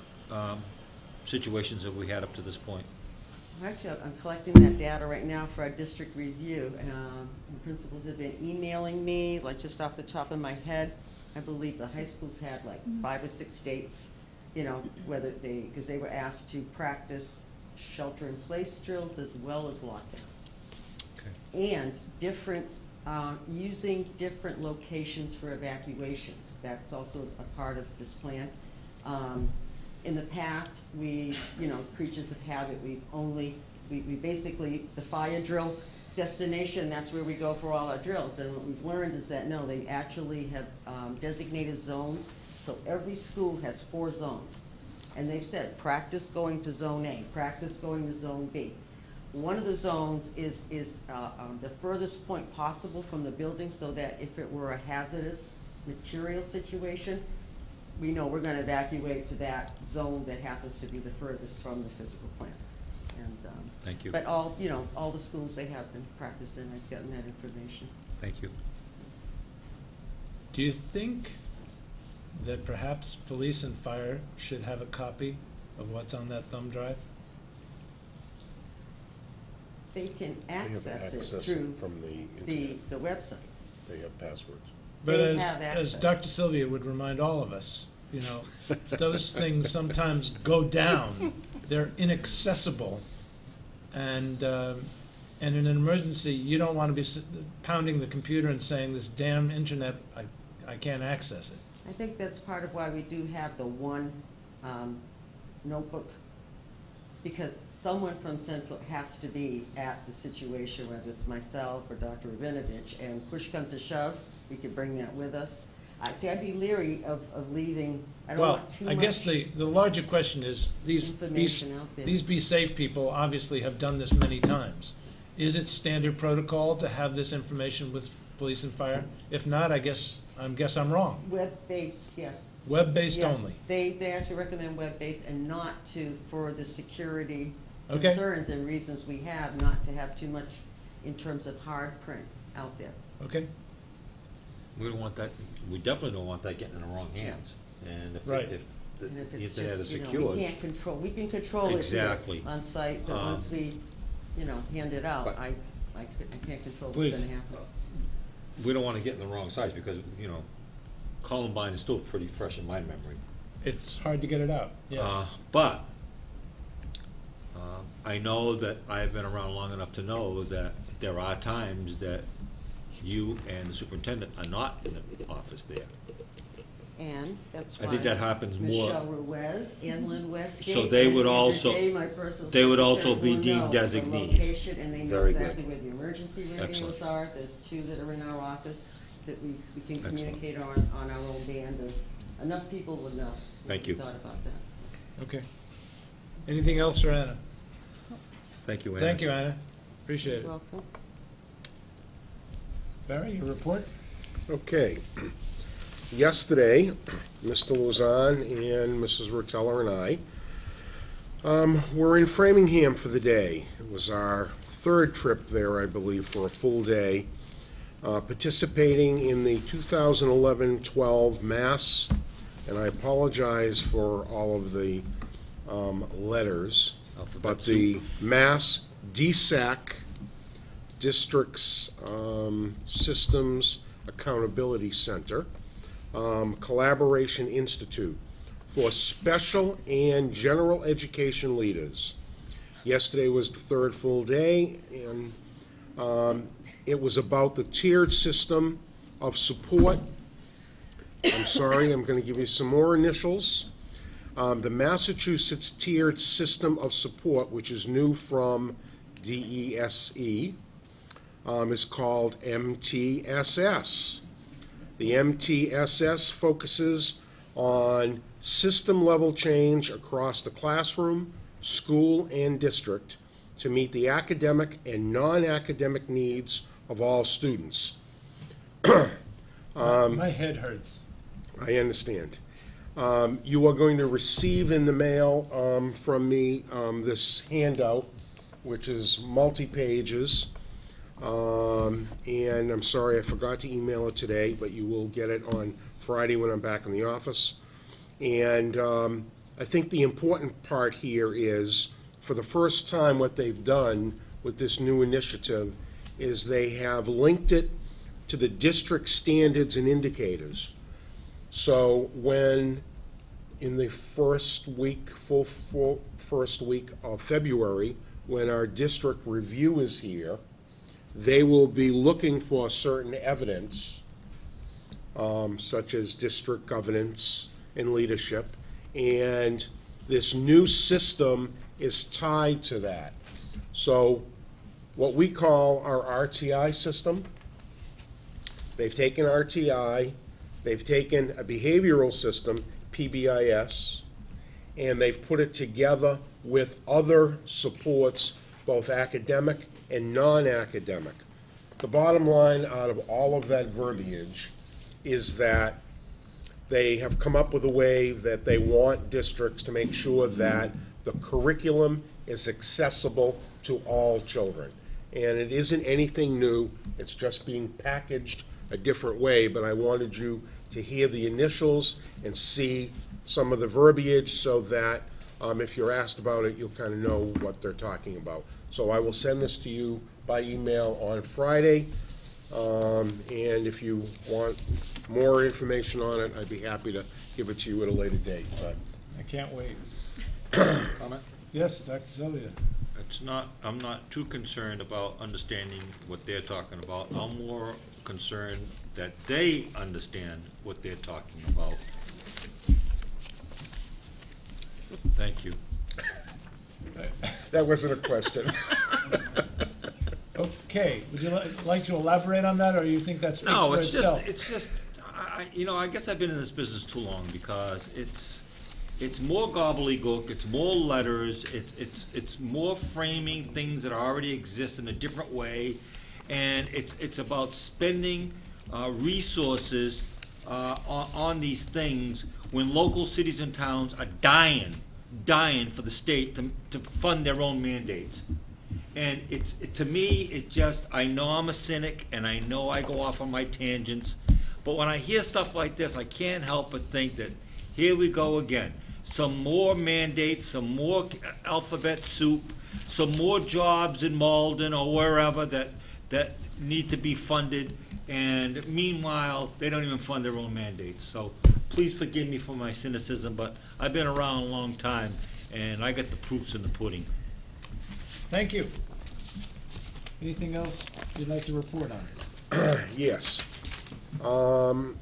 situations have we had up to this point? Actually, I'm collecting that data right now for our district review. The principals have been emailing me, like, just off the top of my head. I believe the high schools had like 5 or 6 dates, you know, because they were asked to practice shelter-in-place drills as well as lockdown. Okay. And using different locations for evacuations. That's also a part of this plan. In the past, creatures of habit, we basically, the fire drill destination, that's where we go for all our drills. And what we've learned is that, no, they actually have designated zones. So every school has 4 zones. And they've said, practice going to zone A, practice going to zone B. One of the zones is the furthest point possible from the building, so that if it were a hazardous material situation, we know we're going to evacuate to that zone that happens to be the furthest from the physical plant. And Thank you. but all the schools, they have been practicing. I've gotten that information. Thank you. Do you think that perhaps police and fire should have a copy of what's on that thumb drive? They can They have access it access through from the the internet. website. They have passwords. But They as, have as access. Dr. Sylvia would remind all of us, you know, those things sometimes go down. They're inaccessible. And in an emergency, you don't want to be pounding the computer and saying, this damn internet, I can't access it. I think that's part of why we do have the one notebook, because someone from Central has to be at the situation, whether it's myself or Dr. Rabinovich, and push come to shove, we could bring that with us. See, I'd be leery of leaving, I don't Well, want too I much. guess the larger question is, these information out there. Be Safe people obviously have done this many times. Is it standard protocol to have this information with police and fire? If not, I guess I'm wrong. Web-based, yes. Web-based Yeah, only. They actually recommend web-based and not to, for the security Okay. concerns and reasons we have, not to have too much in terms of hard print out there. Okay? We don't want that, we definitely don't want that getting in the wrong hands. And if, Right. if the And if it's internet is just, you know, secured. we can't control, we can control it here Exactly. on site, but Um, once we, you know, hand it out, but- I can't control what's Please. gonna happen. We don't want to get in the wrong sides because, you know, Columbine is still pretty fresh in my memory. It's hard to get it out, yes. But I know that I've been around long enough to know that there are times that you and the superintendent are not in the office there. And that's I why think that happens more. Michelle Ruiz and Lynn Westgate. So they would and Andrew also- Day, my personal they would also secretary, be will deemed know the designees. location, and they know Very good. exactly where the emergency radios Excellent. are, the two that are in our office, that we can Excellent. communicate on our own band, and enough people would know. Thank you. Thought about that. Okay. Anything else for Anna? Thank you, Anna. Thank you, Anna. Appreciate it. Welcome. Barry, your report? Okay. Yesterday, Mr. Luzon and Mrs. Rotella and I were in Framingham for the day. It was our third trip there, I believe, for a full day, participating in the 2011-12 Mass, and I apologize for all of the letters, Alphabet but the Mass DSAC, Districts Systems Accountability Center, Collaboration Institute for special and general education leaders. Yesterday was the third full day, and it was about the tiered system of support. I'm sorry, I'm going to give you some more initials. The Massachusetts Tiered System of Support, which is new from DESE, is called MTSS. The MTSS focuses on system-level change across the classroom, school, and district to meet the academic and non-academic needs of all students. My head hurts. I understand. You are going to receive in the mail from me this handout, which is multi-pages. And I'm sorry I forgot to email it today, but you will get it on Friday when I'm back in the office. And I think the important part here is, for the first time, what they've done with this new initiative is they have linked it to the district standards and indicators. So when, in the first week, full first week of February, when our district review is here, they will be looking for certain evidence, such as district governance and leadership, and this new system is tied to that. So what we call our RTI system, they've taken RTI, they've taken a behavioral system, PBIS, and they've put it together with other supports, both academic and non-academic. The bottom line out of all of that verbiage is that they have come up with a way that they want districts to make sure that the curriculum is accessible to all children. And it isn't anything new, it's just being packaged a different way, but I wanted you to hear the initials and see some of the verbiage so that if you're asked about it, you'll kind of know what they're talking about. So I will send this to you by email on Friday. And if you want more information on it, I'd be happy to give it to you at a later date. But I can't wait. Comment? Yes, Dr. Sylvia. I'm not too concerned about understanding what they're talking about. I'm more concerned that they understand what they're talking about. Thank you. that wasn't a question. Okay, would you like to elaborate on that, or you think that speaks No, for it's itself? just, I guess I've been in this business too long because it's more gobbledygook, it's more letters, it's more framing things that already exist in a different way, and it's about spending resources on these things when local cities and towns are dying for the state to fund their own mandates. And to me, I know I'm a cynic, and I know I go off on my tangents, but when I hear stuff like this, I can't help but think that here we go again. Some more mandates, some more alphabet soup, some more jobs in Malden or wherever that need to be funded, and meanwhile, they don't even fund their own mandates. So please forgive me for my cynicism, but I've been around a long time, and I got the proofs in the pudding. Thank you. Anything else you'd like to report on? Yes. On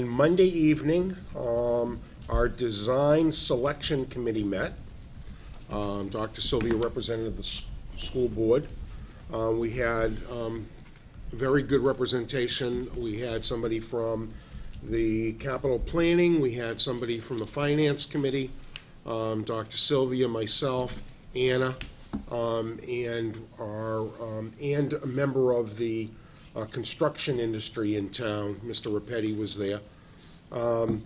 Monday evening, our design selection committee met. Dr. Sylvia represented the school board. We had very good representation. We had somebody from the capital planning. We had somebody from the finance committee, Dr. Sylvia, myself, Anna, and a member of the construction industry in town. Mr. Rapetti was there. And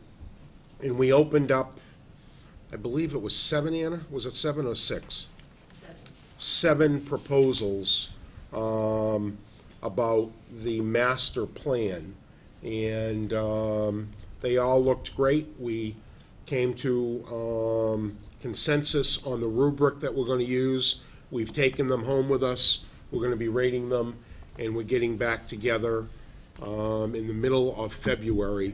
we opened up, I believe it was 7, Anna? Was it 7 or 6? 7 proposals about the master plan. And they all looked great. We came to consensus on the rubric that we're going to use. We've taken them home with us. We're going to be rating them, and we're getting back together in the middle of February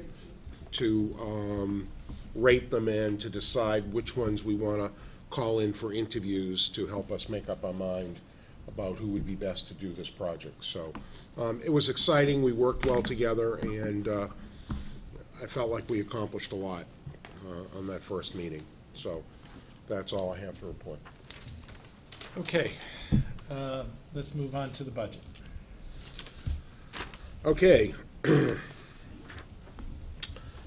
to rate them and to decide which ones we want to call in for interviews to help us make up our mind about who would be best to do this project. So it was exciting. We worked well together, and I felt like we accomplished a lot on that first meeting. So that's all I have to report. Okay, let's move on to the budget. Okay.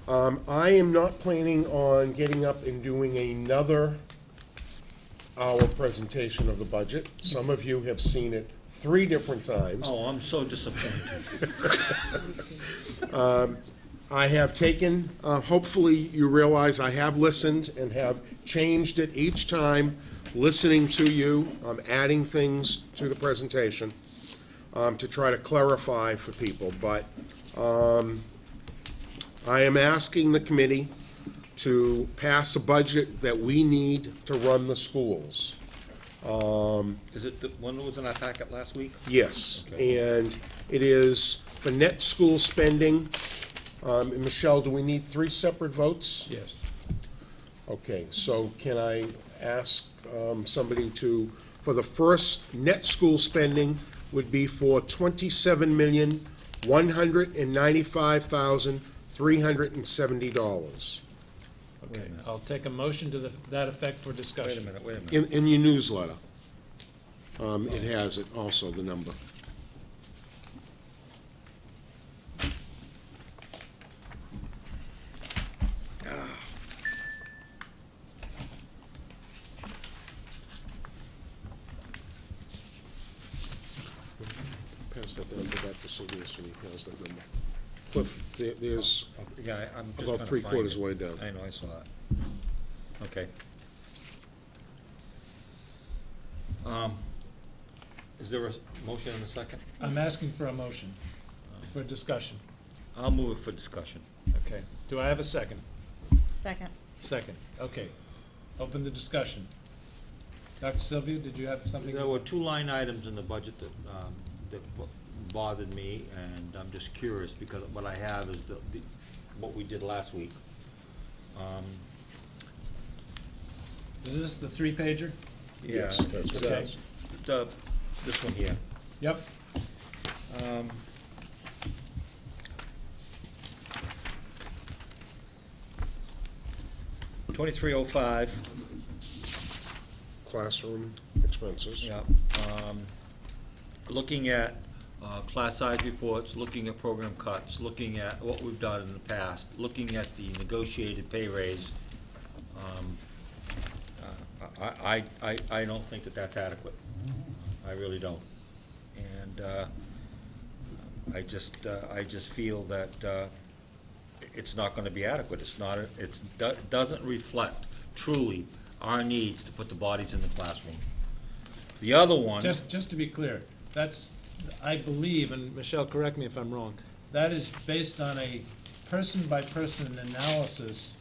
I am not planning on getting up and doing another hour presentation of the budget. Some of you have seen it 3 different times. Oh, I'm so disappointed. I have taken, hopefully you realize I have listened and have changed it each time, listening to you, adding things to the presentation to try to clarify for people. But I am asking the committee to pass a budget that we need to run the schools. Is it the one that was in our packet last week? Yes, Okay. and it is for net school spending. And Michelle, do we need 3 separate votes? Yes. Okay, so can I ask somebody to, for the first net school spending would be for $27,195,370 Okay, I'll take a motion to that effect for Wait a discussion. minute, wait a minute. in your newsletter. It has it also, the number. Pass that number back to Sylvia so he has that number. Cliff, there's Yeah, I'm just about trying to find 3/4 it. way down. I know, I saw that. Okay. Is there a motion and a second? I'm asking for a motion for discussion. I'll move it for discussion. Okay. Do I have a second? Second. Second. Okay. Open the discussion. Dr. Sylvia, did you have something? There were two line items in the budget that bothered me, and I'm just curious, because what I have is what we did last week. Is this the 3-pager? Yes, that's what it Okay. is. This one here. Yep. 2305. Classroom expenses. Yeah. Looking at class size reports, looking at program cuts, looking at what we've done in the past, looking at the negotiated pay raise, I don't think that that's adequate. I really don't. And I just feel that it's not gonna be adequate. It's not, doesn't reflect truly our needs to put the bodies in the classroom. The other one. Just to be clear, that's, I believe, and Michelle, correct me if I'm wrong, that is based on a person-by-person analysis,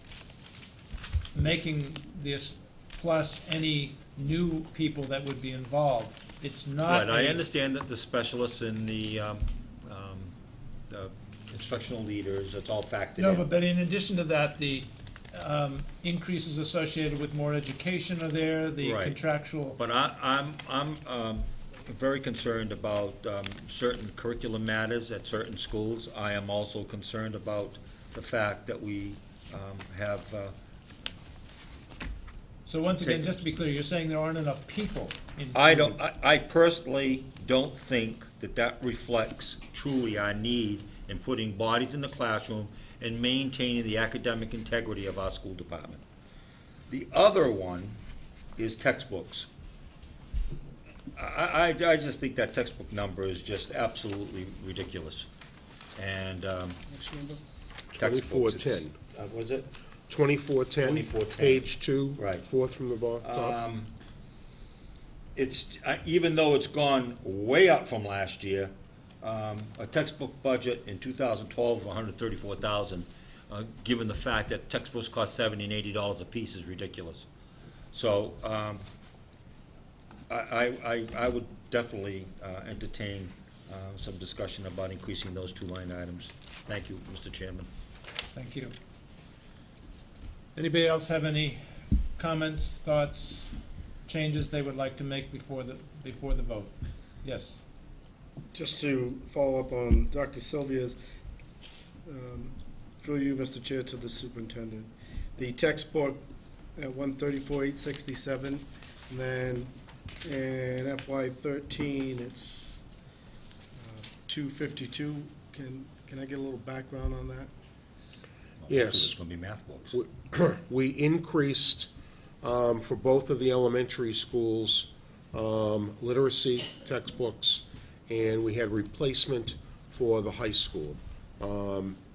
making this plus any new people that would be involved. It's not. Right, I understand that the specialists and the instructional leaders, it's all factored in. No, but in addition to that, the increases associated with more education are there, the Right. contractual. But I'm very concerned about certain curriculum matters at certain schools. I am also concerned about the fact that we have, So once again, just to be clear, you're saying there aren't enough people in. I personally don't think that that reflects truly our need in putting bodies in the classroom and maintaining the academic integrity of our school department. The other one is textbooks. I just think that textbook number is just absolutely ridiculous. And, textbooks, 2410. Was it? 2410, 2410. page 2, Right. fourth from the top. It's, even though it's gone way up from last year, a textbook budget in 2012 of 134,000, given the fact that textbooks cost $70 and $80 a piece, is ridiculous. So I would definitely entertain some discussion about increasing those two line items. Thank you, Mr. Chairman. Thank you. Anybody else have any comments, thoughts, changes they would like to make before the vote? Yes. Just to follow up on Dr. Sylvia's, through you, Mr. Chair, to the superintendent. The textbook at 134,867, and then in FY13 it's 252. Can I get a little background on that? Yes. It's going to be math books. We increased, for both of the elementary schools, literacy textbooks, and we had replacement for the high school.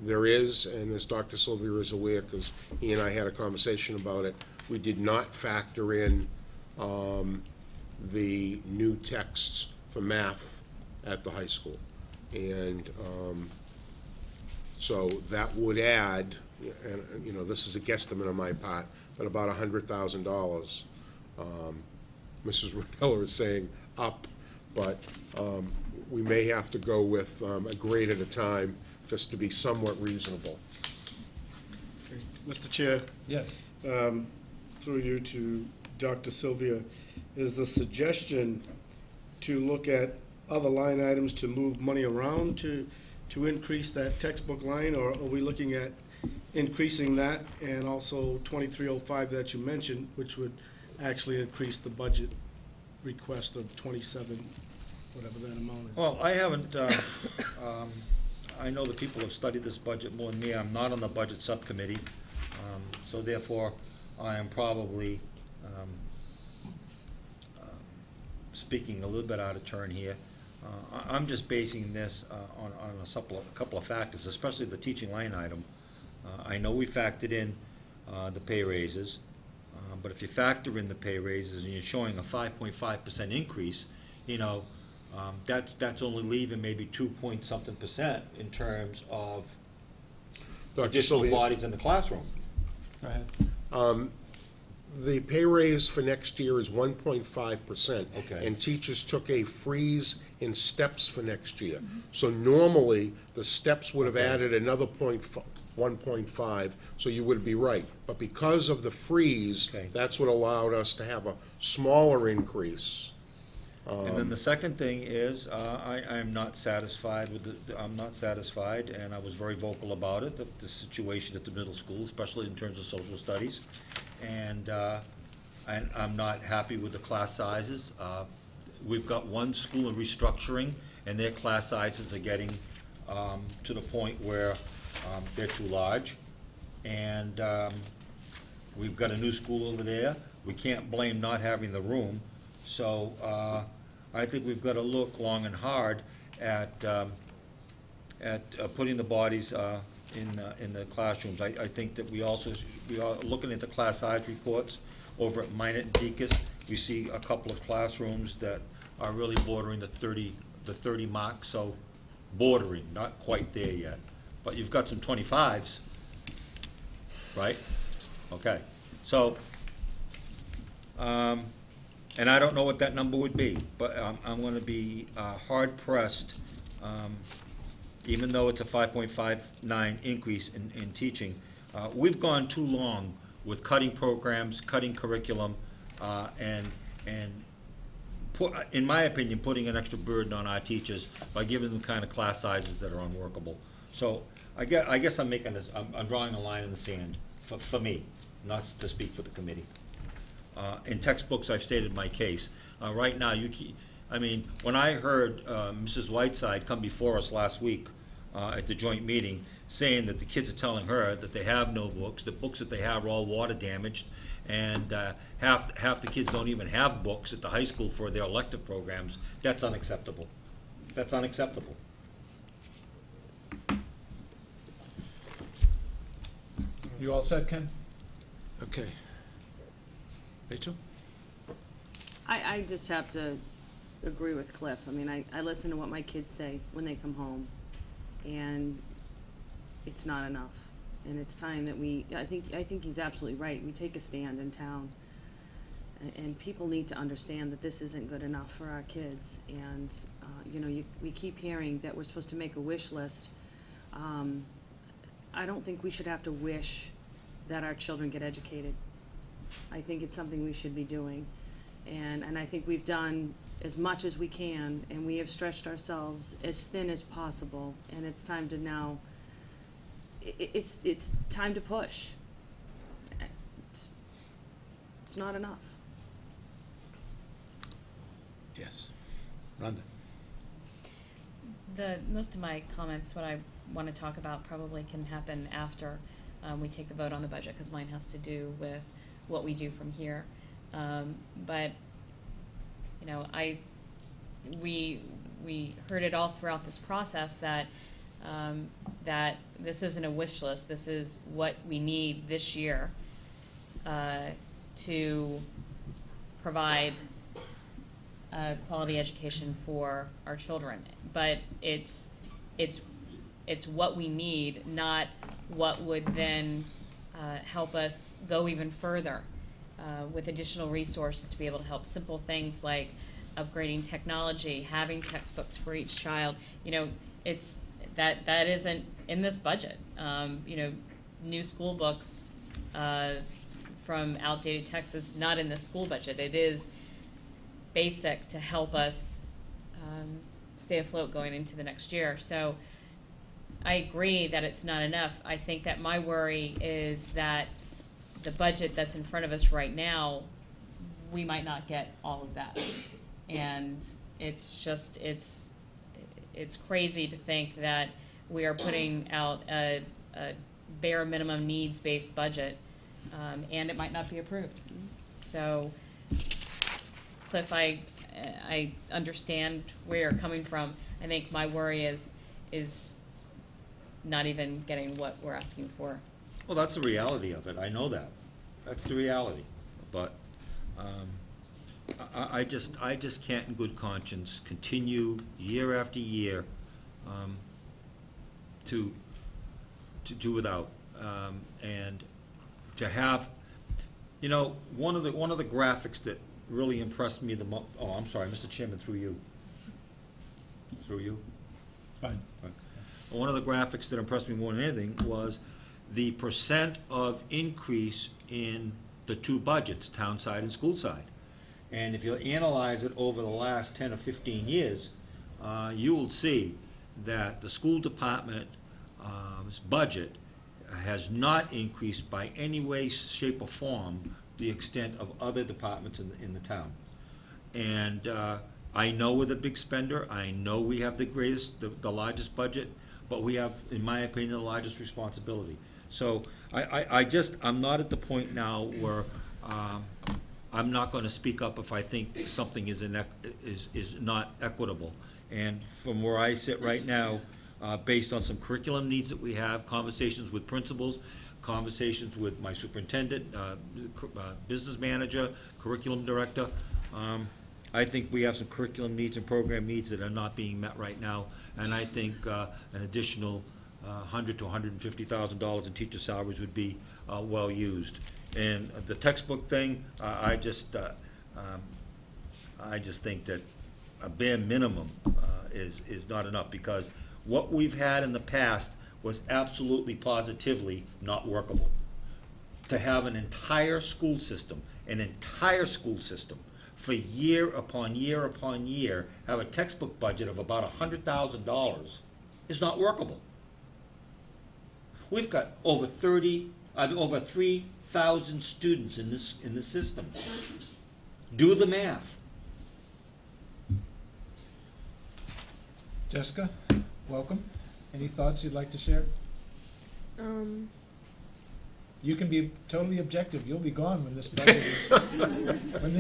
There is, and as Dr. Sylvia is aware, because he and I had a conversation about it, we did not factor in the new texts for math at the high school. And so that would add, and this is a guesstimate on my part, but about $100,000. Mrs. Rinella is saying up, but we may have to go with a grade at a time just to be somewhat reasonable. Okay. Mr. Chair, Yes. through you to Dr. Sylvia, is the suggestion to look at other line items to move money around to increase that textbook line, or are we looking at increasing that and also 2305 that you mentioned, which would actually increase the budget request of 27, whatever that amount is? Well, I haven't, I know the people have studied this budget more than me. I'm not on the budget subcommittee, so therefore I am probably speaking a little bit out of turn here. I'm just basing this on a couple of factors, especially the teaching line item. I know we factored in the pay raises, but if you factor in the pay raises and you're showing a 5.5% increase, that's only leaving maybe 2 point something percent in terms of Dr. additional Sylvia, bodies in the classroom. Go ahead. the pay raise for next year is 1.5%. Okay. And teachers took a freeze in steps for next year. So normally, the steps would have Okay. added another 1.5, so you would be right. But because of the freeze, Okay. that's what allowed us to have a smaller increase. And then the second thing is, I'm not satisfied with I'm not satisfied, and I was very vocal about it, the situation at the middle school, especially in terms of social studies. And I'm not happy with the class sizes. We've got one school in restructuring, and their class sizes are getting to the point where they're too large. And we've got a new school over there. We can't blame not having the room. So I think we've got to look long and hard at putting the bodies in the classrooms. I think that we are looking at the class size reports over at Minot and Deacon's. We see a couple of classrooms that are really bordering the 30 mark, so bordering, not quite there yet. But you've got some 25s, right? Okay, so. And I don't know what that number would be, but I'm going to be hard pressed, even though it's a 5.59 increase in teaching. We've gone too long with cutting programs, cutting curriculum, and in my opinion, putting an extra burden on our teachers by giving them kind of class sizes that are unworkable. So I guess I'm making this, I'm drawing a line in the sand for me, not to speak for the committee. In textbooks, I've stated my case. Right now, when I heard Mrs. Whiteside come before us last week at the joint meeting, saying that the kids are telling her that they have no books, the books that they have are all water damaged, and half the kids don't even have books at the high school for their elective programs, that's unacceptable. That's unacceptable. You all set, Ken? Okay. Rachel? I just have to agree with Cliff. I mean, I listen to what my kids say when they come home, and it's not enough. And it's time that I think he's absolutely right. We take a stand in town, and people need to understand that this isn't good enough for our kids. And, we keep hearing that we're supposed to make a wish list. I don't think we should have to wish that our children get educated. I think it's something we should be doing. And I think we've done as much as we can, and we have stretched ourselves as thin as possible, and it's time to now, it's time to push. It's not enough. Yes. Rhonda? Most of my comments, what I want to talk about probably can happen after we take the vote on the budget, because mine has to do with what we do from here. But we heard it all throughout this process that that this isn't a wish list. This is what we need this year to provide quality education for our children. But it's what we need, not what would then help us go even further with additional resources to be able to help simple things like upgrading technology, having textbooks for each child. It's that isn't in this budget. New school books from outdated texts is not in the school budget. It is basic to help us stay afloat going into the next year. So I agree that it's not enough. I think that my worry is that the budget that's in front of us right now, we might not get all of that. And it's crazy to think that we are putting out a bare minimum needs-based budget, and it might not be approved. So, Cliff, I understand where you're coming from. I think my worry is not even getting what we're asking for. Well, that's the reality of it. I know that. That's the reality. But I just can't in good conscience continue year after year to to do without. And to have, one of the graphics that really impressed me the most, oh, I'm sorry, Mr. Chairman, through you. Through you? Fine. One of the graphics that impressed me more than anything was the percent of increase in the two budgets, town side and school side. And if you analyze it over the last 10 or 15 years, you will see that the school department's budget has not increased by any way, shape, or form the extent of other departments in the town. And I know we're the big spender. I know we have the largest budget, but we have, in my opinion, the largest responsibility. So I'm not at the point now where I'm not going to speak up if I think something is not equitable. And from where I sit right now, based on some curriculum needs that we have, conversations with principals, conversations with my superintendent, business manager, curriculum director, I think we have some curriculum needs and program needs that are not being met right now. And I think an additional $100,000 to $150,000 in teacher salaries would be well used. And the textbook thing, I just think that a bare minimum is not enough, because what we've had in the past was absolutely positively not workable. To have an entire school system for year upon year upon year, have a textbook budget of about $100,000 is not workable. We've got over 3,000 students in this system. Do the math. Jessica, welcome. Any thoughts you'd like to share? You can be totally objective. You'll be gone when this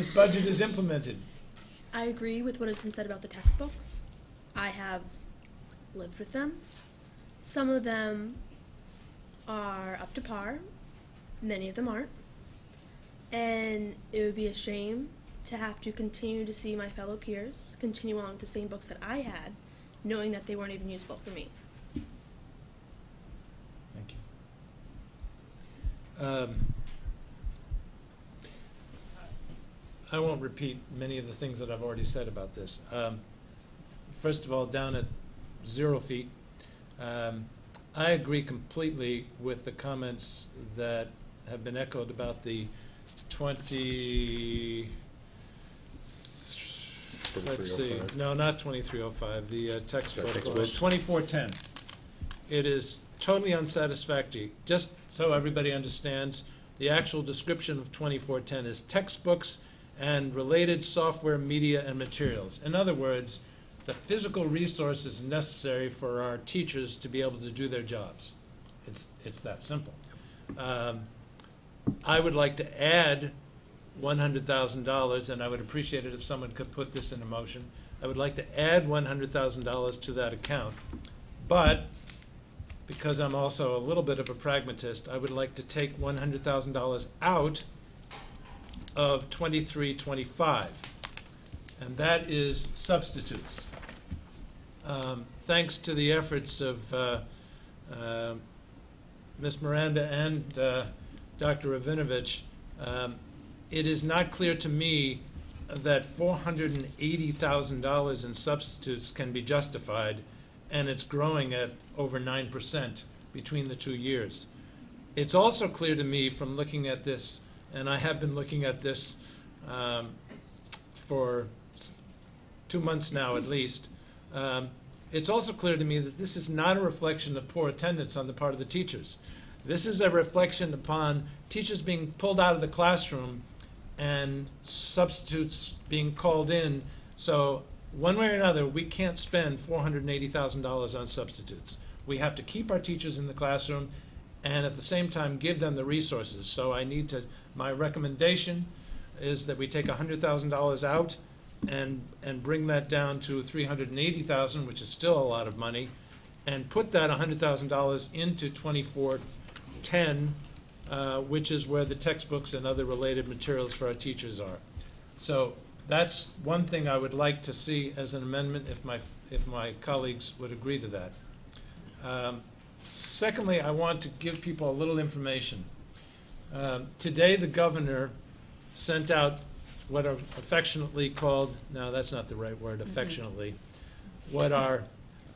budget is implemented. I agree with what has been said about the textbooks. I have lived with them. Some of them are up to par. Many of them aren't. And it would be a shame to have to continue to see my fellow peers continue on with the same books that I had, knowing that they weren't even useful for me. Thank you. I won't repeat many of the things that I've already said about this. First of all, down at 0 feet, I agree completely with the comments that have been echoed about the 2305. No, not 2305, the textbook, Textbook. 2410. It is totally unsatisfactory. Just so everybody understands, the actual description of 2410 is textbooks and related software, media, and materials. In other words, the physical resources necessary for our teachers to be able to do their jobs. It's that simple. I would like to add $100,000, and I would appreciate it if someone could put this in a motion. I would like to add $100,000 to that account, but because I'm also a little bit of a pragmatist, I would like to take $100,000 out of 2325, and that is substitutes. Thanks to the efforts of Ms. Miranda and Dr. Ravinovich, it is not clear to me that $480,000 in substitutes can be justified, and it's growing at over 9% between the 2 years. It's also clear to me from looking at this, and I have been looking at this for 2 months now at least, it's also clear to me that this is not a reflection of poor attendance on the part of the teachers. This is a reflection upon teachers being pulled out of the classroom and substitutes being called in. So one way or another, we can't spend $480,000 on substitutes. We have to keep our teachers in the classroom and at the same time give them the resources. So my recommendation is that we take $100,000 out and bring that down to $380,000, which is still a lot of money, and put that $100,000 into 2410, which is where the textbooks and other related materials for our teachers are. So that's one thing I would like to see as an amendment if my colleagues would agree to that. Secondly, I want to give people a little information. Today, the governor sent out what are affectionately called, no, that's not the right word, affectionately, what are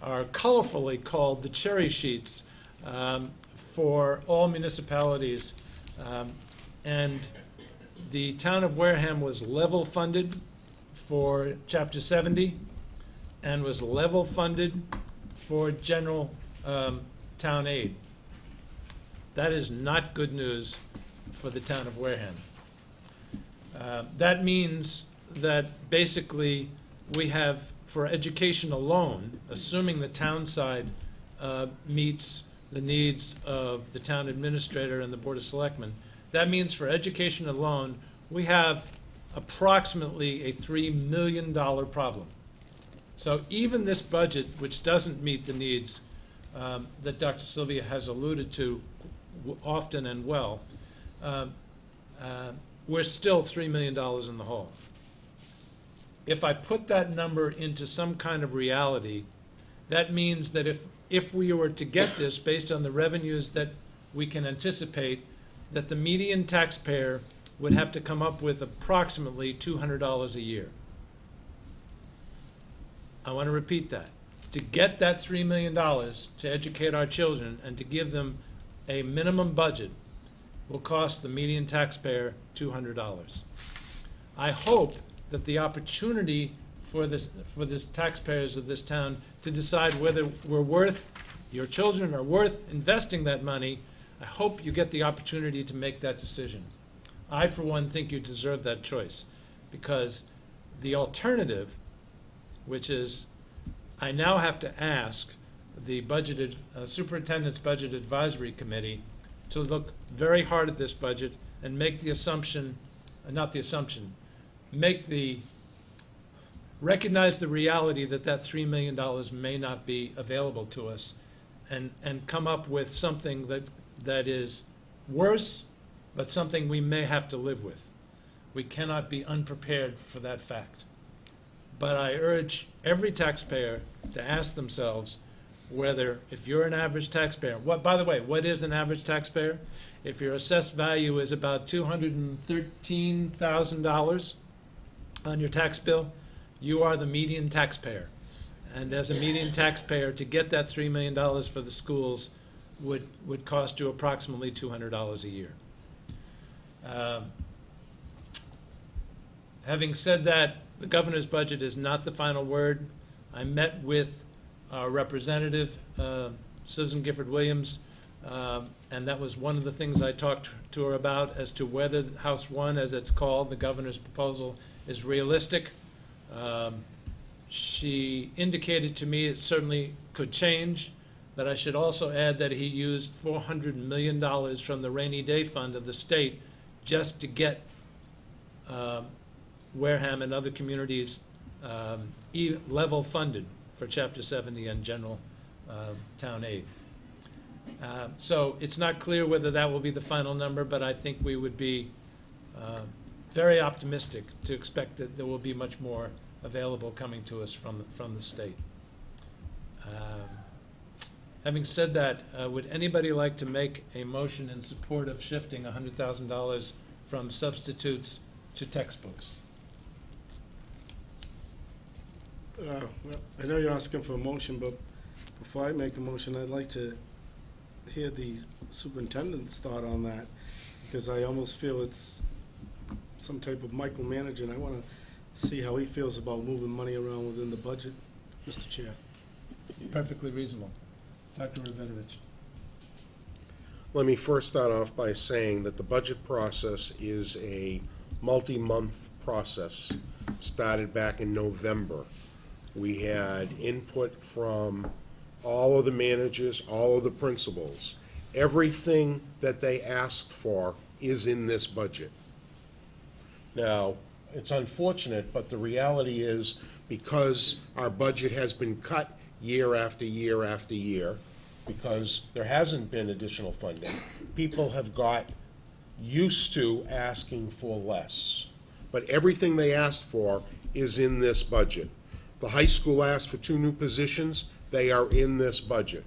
colorfully called the cherry sheets for all municipalities. And the town of Wareham was level funded for Chapter 70 and was level funded for general town aid. That is not good news for the town of Wareham. That means that basically we have, for education alone, assuming the town side meets the needs of the town administrator and the Board of Selectmen, that means for education alone, we have approximately a $3 million problem. So even this budget, which doesn't meet the needs that Dr. Sylvia has alluded to often and well, we're still $3 million in the hole. If I put that number into some kind of reality, that means that if we were to get this based on the revenues that we can anticipate, that the median taxpayer would have to come up with approximately $200 a year. I want to repeat that. To get that $3 million to educate our children and to give them a minimum budget will cost the median taxpayer $200. I hope that the opportunity for this taxpayers of this town to decide whether your children are worth investing that money, I hope you get the opportunity to make that decision. I, for one, think you deserve that choice, because the alternative, which is I now have to ask the Superintendent's Budget Advisory Committee to look very hard at this budget and make the assumption, recognize the reality that $3 million may not be available to us, and come up with something that is worse, but something we may have to live with. We cannot be unprepared for that fact. But I urge every taxpayer to ask themselves whether, if you're an average taxpayer, by the way, what is an average taxpayer? If your assessed value is about $213,000 on your tax bill, you are the median taxpayer. And as a median taxpayer, to get that $3 million for the schools would cost you approximately $200 a year. Having said that, the governor's budget is not the final word. I met with our representative, Susan Gifford Williams, and that was one of the things I talked to her about, as to whether House 1, as it's called, the governor's proposal, is realistic. She indicated to me it certainly could change, but I should also add that he used $400 million from the rainy day fund of the state just to get Wareham and other communities level funded for Chapter 70 and general town aid. So it's not clear whether that will be the final number, but I think we would be very optimistic to expect that there will be much more available coming to us from the state. Having said that, would anybody like to make a motion in support of shifting $100,000 from substitutes to textbooks? Well, I know you're asking for a motion, but before I make a motion, I'd like to hear the superintendent's thought on that, because I almost feel it's some type of micromanaging. I want to see how he feels about moving money around within the budget, Mr. Chair. Perfectly reasonable. Dr. Rabinovich. Let me first start off by saying that the budget process is a multi-month process, started back in November. We had input from all of the managers, all of the principals. Everything that they asked for is in this budget. Now, it's unfortunate, but the reality is, because our budget has been cut year after year after year, because there hasn't been additional funding, people have got used to asking for less. But everything they asked for is in this budget. The high school asked for 2 new positions. They are in this budget.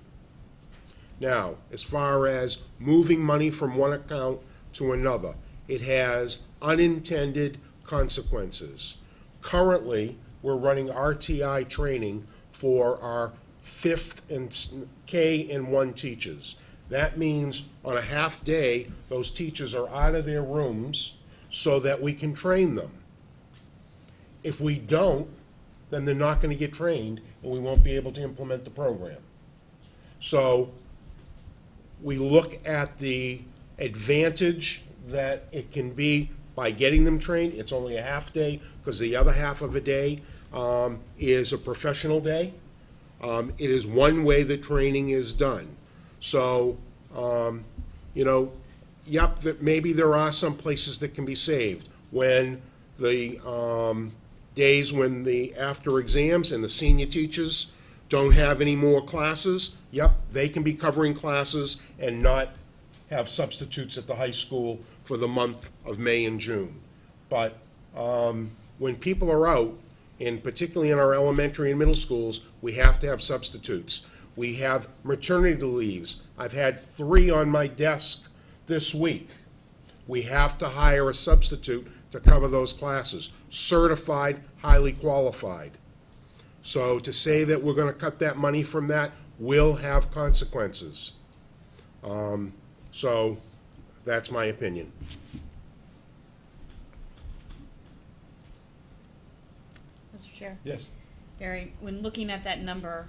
Now, as far as moving money from one account to another, it has unintended consequences. Currently, we're running RTI training for our 5th and K and 1 teachers. That means on a half day, those teachers are out of their rooms so that we can train them. If we don't, then they're not going to get trained and we won't be able to implement the program. So we look at the advantage that it can be by getting them trained. It's only a half day because the other half of a day is a professional day. It is one way the training is done. So, yep, that maybe there are some places that can be saved. When the days when the after exams and the senior teachers don't have any more classes, yep, they can be covering classes and not have substitutes at the high school for the month of May and June. But when people are out, and particularly in our elementary and middle schools, we have to have substitutes. We have maternity leaves. I've had 3 on my desk this week. We have to hire a substitute to cover those classes, certified, highly qualified. So to say that we're going to cut that money from that will have consequences. So that's my opinion. Mr. Chair? Yes. Barry, when looking at that number,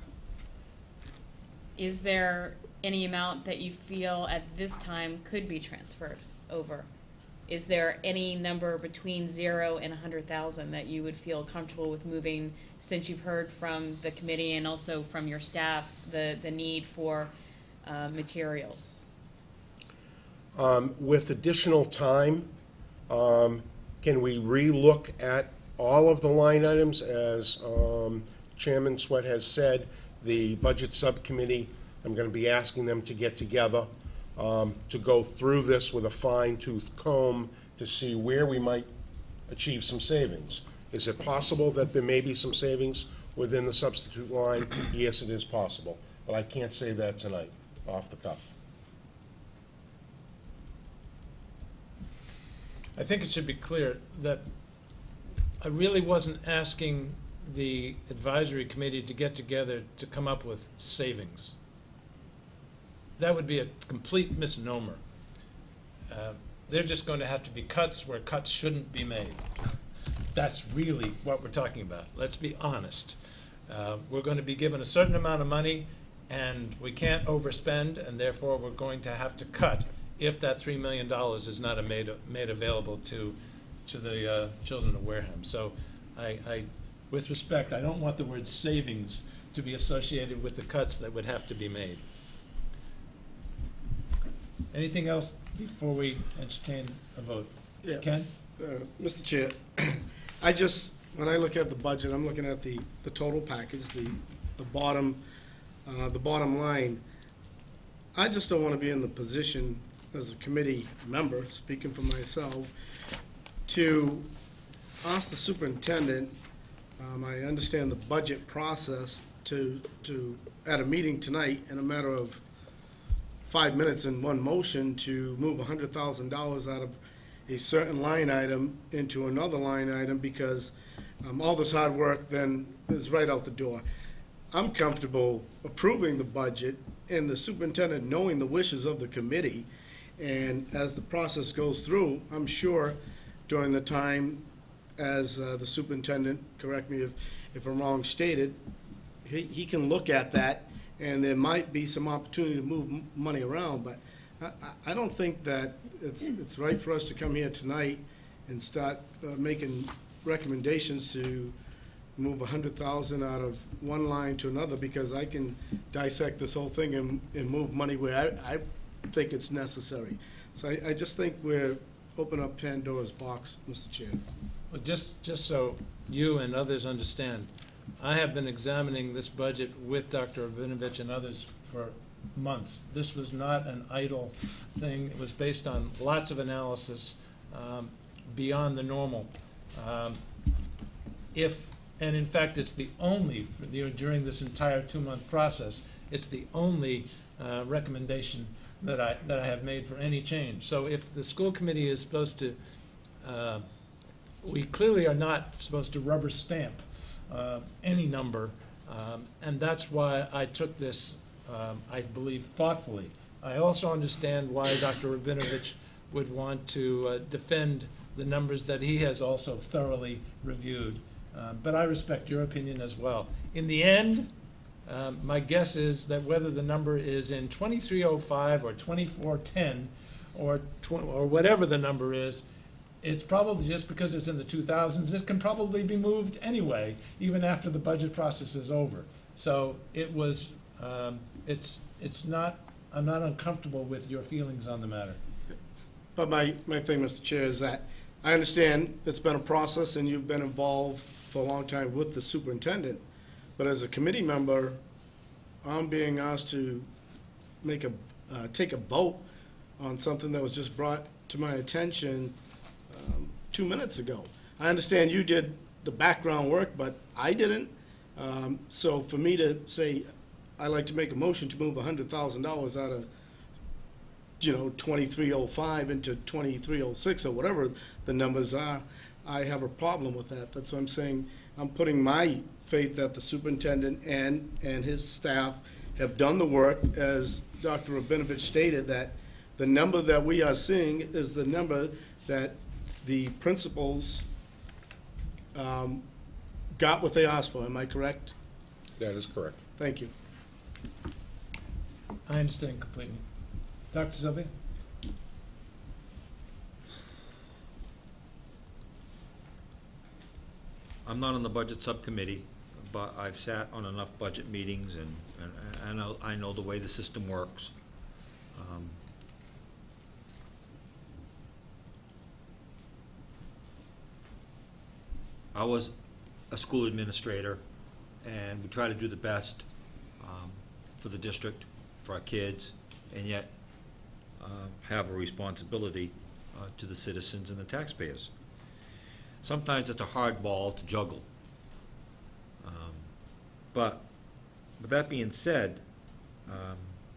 is there any amount that you feel at this time could be transferred over? Is there any number between 0 and 100,000 that you would feel comfortable with moving, since you've heard from the committee and also from your staff the need for materials? With additional time, can we re-look at all of the line items? As Chairman Sweat has said, the Budget Subcommittee, I'm going to be asking them to get together to go through this with a fine-tooth comb to see where we might achieve some savings. Is it possible that there may be some savings within the substitute line? Yes, it is possible, but I can't say that tonight off the cuff. I think it should be clear that I really wasn't asking the advisory committee to get together to come up with savings. That would be a complete misnomer. They're just going to have to be cuts where cuts shouldn't be made. That's really what we're talking about. Let's be honest. We're going to be given a certain amount of money, and we can't overspend, and therefore we're going to have to cut if that $3 million is not made available to the children of Wareham. So with respect, I don't want the word savings to be associated with the cuts that would have to be made. Anything else before we entertain a vote? Yeah. Ken? Mr. Chair, when I look at the budget, I'm looking at the total package, the bottom line. I just don't want to be in the position as a committee member, speaking for myself, to ask the superintendent, I understand the budget process, to at a meeting tonight, in a matter of 5 minutes in one motion, to move $100,000 out of a certain line item into another line item, because all this hard work then is right out the door. I'm comfortable approving the budget and the superintendent knowing the wishes of the committee, and as the process goes through, I'm sure during the time, as the superintendent, correct me if I'm wrong stated, he can look at that, and there might be some opportunity to move money around, but I don't think that it's right for us to come here tonight and start making recommendations to move $100,000 out of one line to another, because I can dissect this whole thing and move money where I think it's necessary. So I just think we're opening up Pandora's box, Mr. Chair. Well, just so you and others understand, I have been examining this budget with Dr. Rabinovich and others for months. This was not an idle thing. It was based on lots of analysis beyond the normal. And in fact, it's the only, during this entire 2-month process, it's the only recommendation that I have made for any change. So if the school committee is supposed to, we clearly are not supposed to rubber stamp any number, and that's why I took this, I believe, thoughtfully. I also understand why Dr. Rabinovich would want to defend the numbers that he has also thoroughly reviewed. But I respect your opinion as well. In the end, my guess is that whether the number is in 2305 or 2410 or whatever the number is, it's probably just because it's in the 2000s, it can probably be moved anyway, even after the budget process is over. So it was, it's not, I'm not uncomfortable with your feelings on the matter. But my thing, Mr. Chair, is that I understand it's been a process and you've been involved for a long time with the superintendent, but as a committee member, I'm being asked to make take a vote on something that was just brought to my attention 2 minutes ago. I understand you did the background work, but I didn't. So for me to say, I'd like to make a motion to move $100,000 out of 2305 into 2306 or whatever the numbers are, I have a problem with that. That's what I'm saying. I'm putting my faith that the superintendent and his staff have done the work, as Dr. Rabinovich stated, that the number that we are seeing is the number that the principals got what they asked for. Am I correct? That is correct. Thank you. I understand completely. Dr. Sylvia? I'm not on the budget subcommittee, but I've sat on enough budget meetings and I know the way the system works. I was a school administrator, and we try to do the best for the district, for our kids, and yet have a responsibility to the citizens and the taxpayers. Sometimes it's a hard ball to juggle. But with that being said,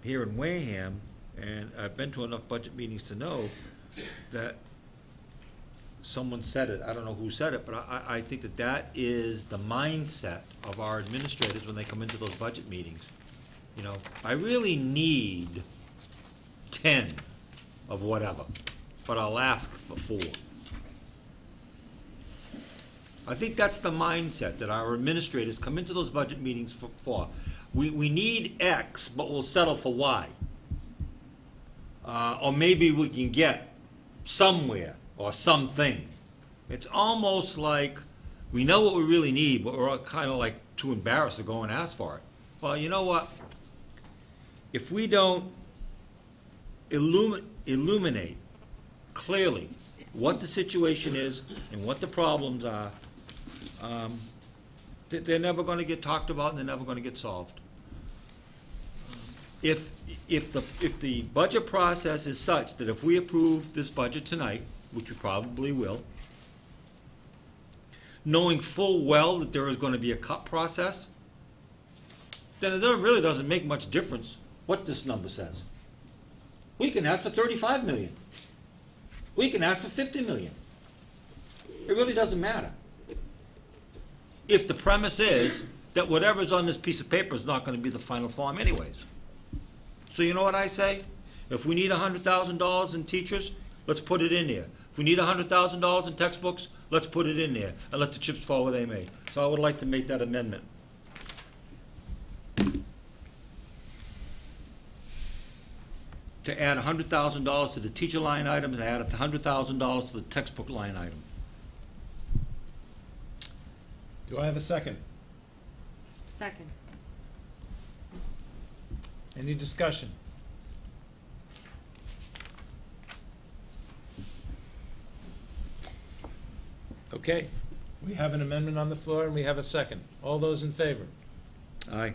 here in Wareham, and I've been to enough budget meetings to know that someone said it, I don't know who said it, but I think that that is the mindset of our administrators when they come into those budget meetings. You know, I really need 10 of whatever, but I'll ask for 4. I think that's the mindset that our administrators come into those budget meetings for. We need X, but we'll settle for Y. Or maybe we can get somewhere or something. It's almost like we know what we really need, but we're kind of like too embarrassed to go and ask for it. Well, you know what? If we don't illuminate clearly what the situation is and what the problems are, they're never going to get talked about and they're never going to get solved. If the budget process is such that if we approve this budget tonight, which we probably will, knowing full well that there is going to be a cut process, then it really doesn't make much difference what this number says. We can ask for 35 million. We can ask for 50 million. It really doesn't matter. If the premise is that whatever's on this piece of paper is not going to be the final form anyways. So you know what I say? If we need $100,000 in teachers, let's put it in there. If we need $100,000 in textbooks, let's put it in there and let the chips fall where they may. So I would like to make that amendment. To add $100,000 to the teacher line item and add $100,000 to the textbook line item. Do I have a second? Second. Any discussion? Okay, we have an amendment on the floor and we have a second. All those in favor? Aye.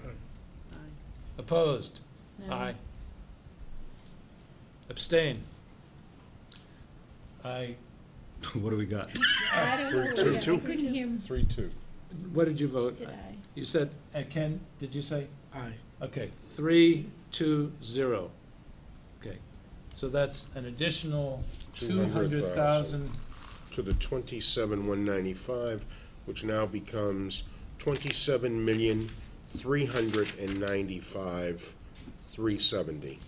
Opposed? No. Aye. Abstain? Aye. What do we got? I don't know, I couldn't hear him. 3-2. What did you vote? Said aye. You said, Ken, did you say? Aye. Okay, 320. Okay, so that's an additional 200,000. To the 27,195, which now becomes 27,395,370.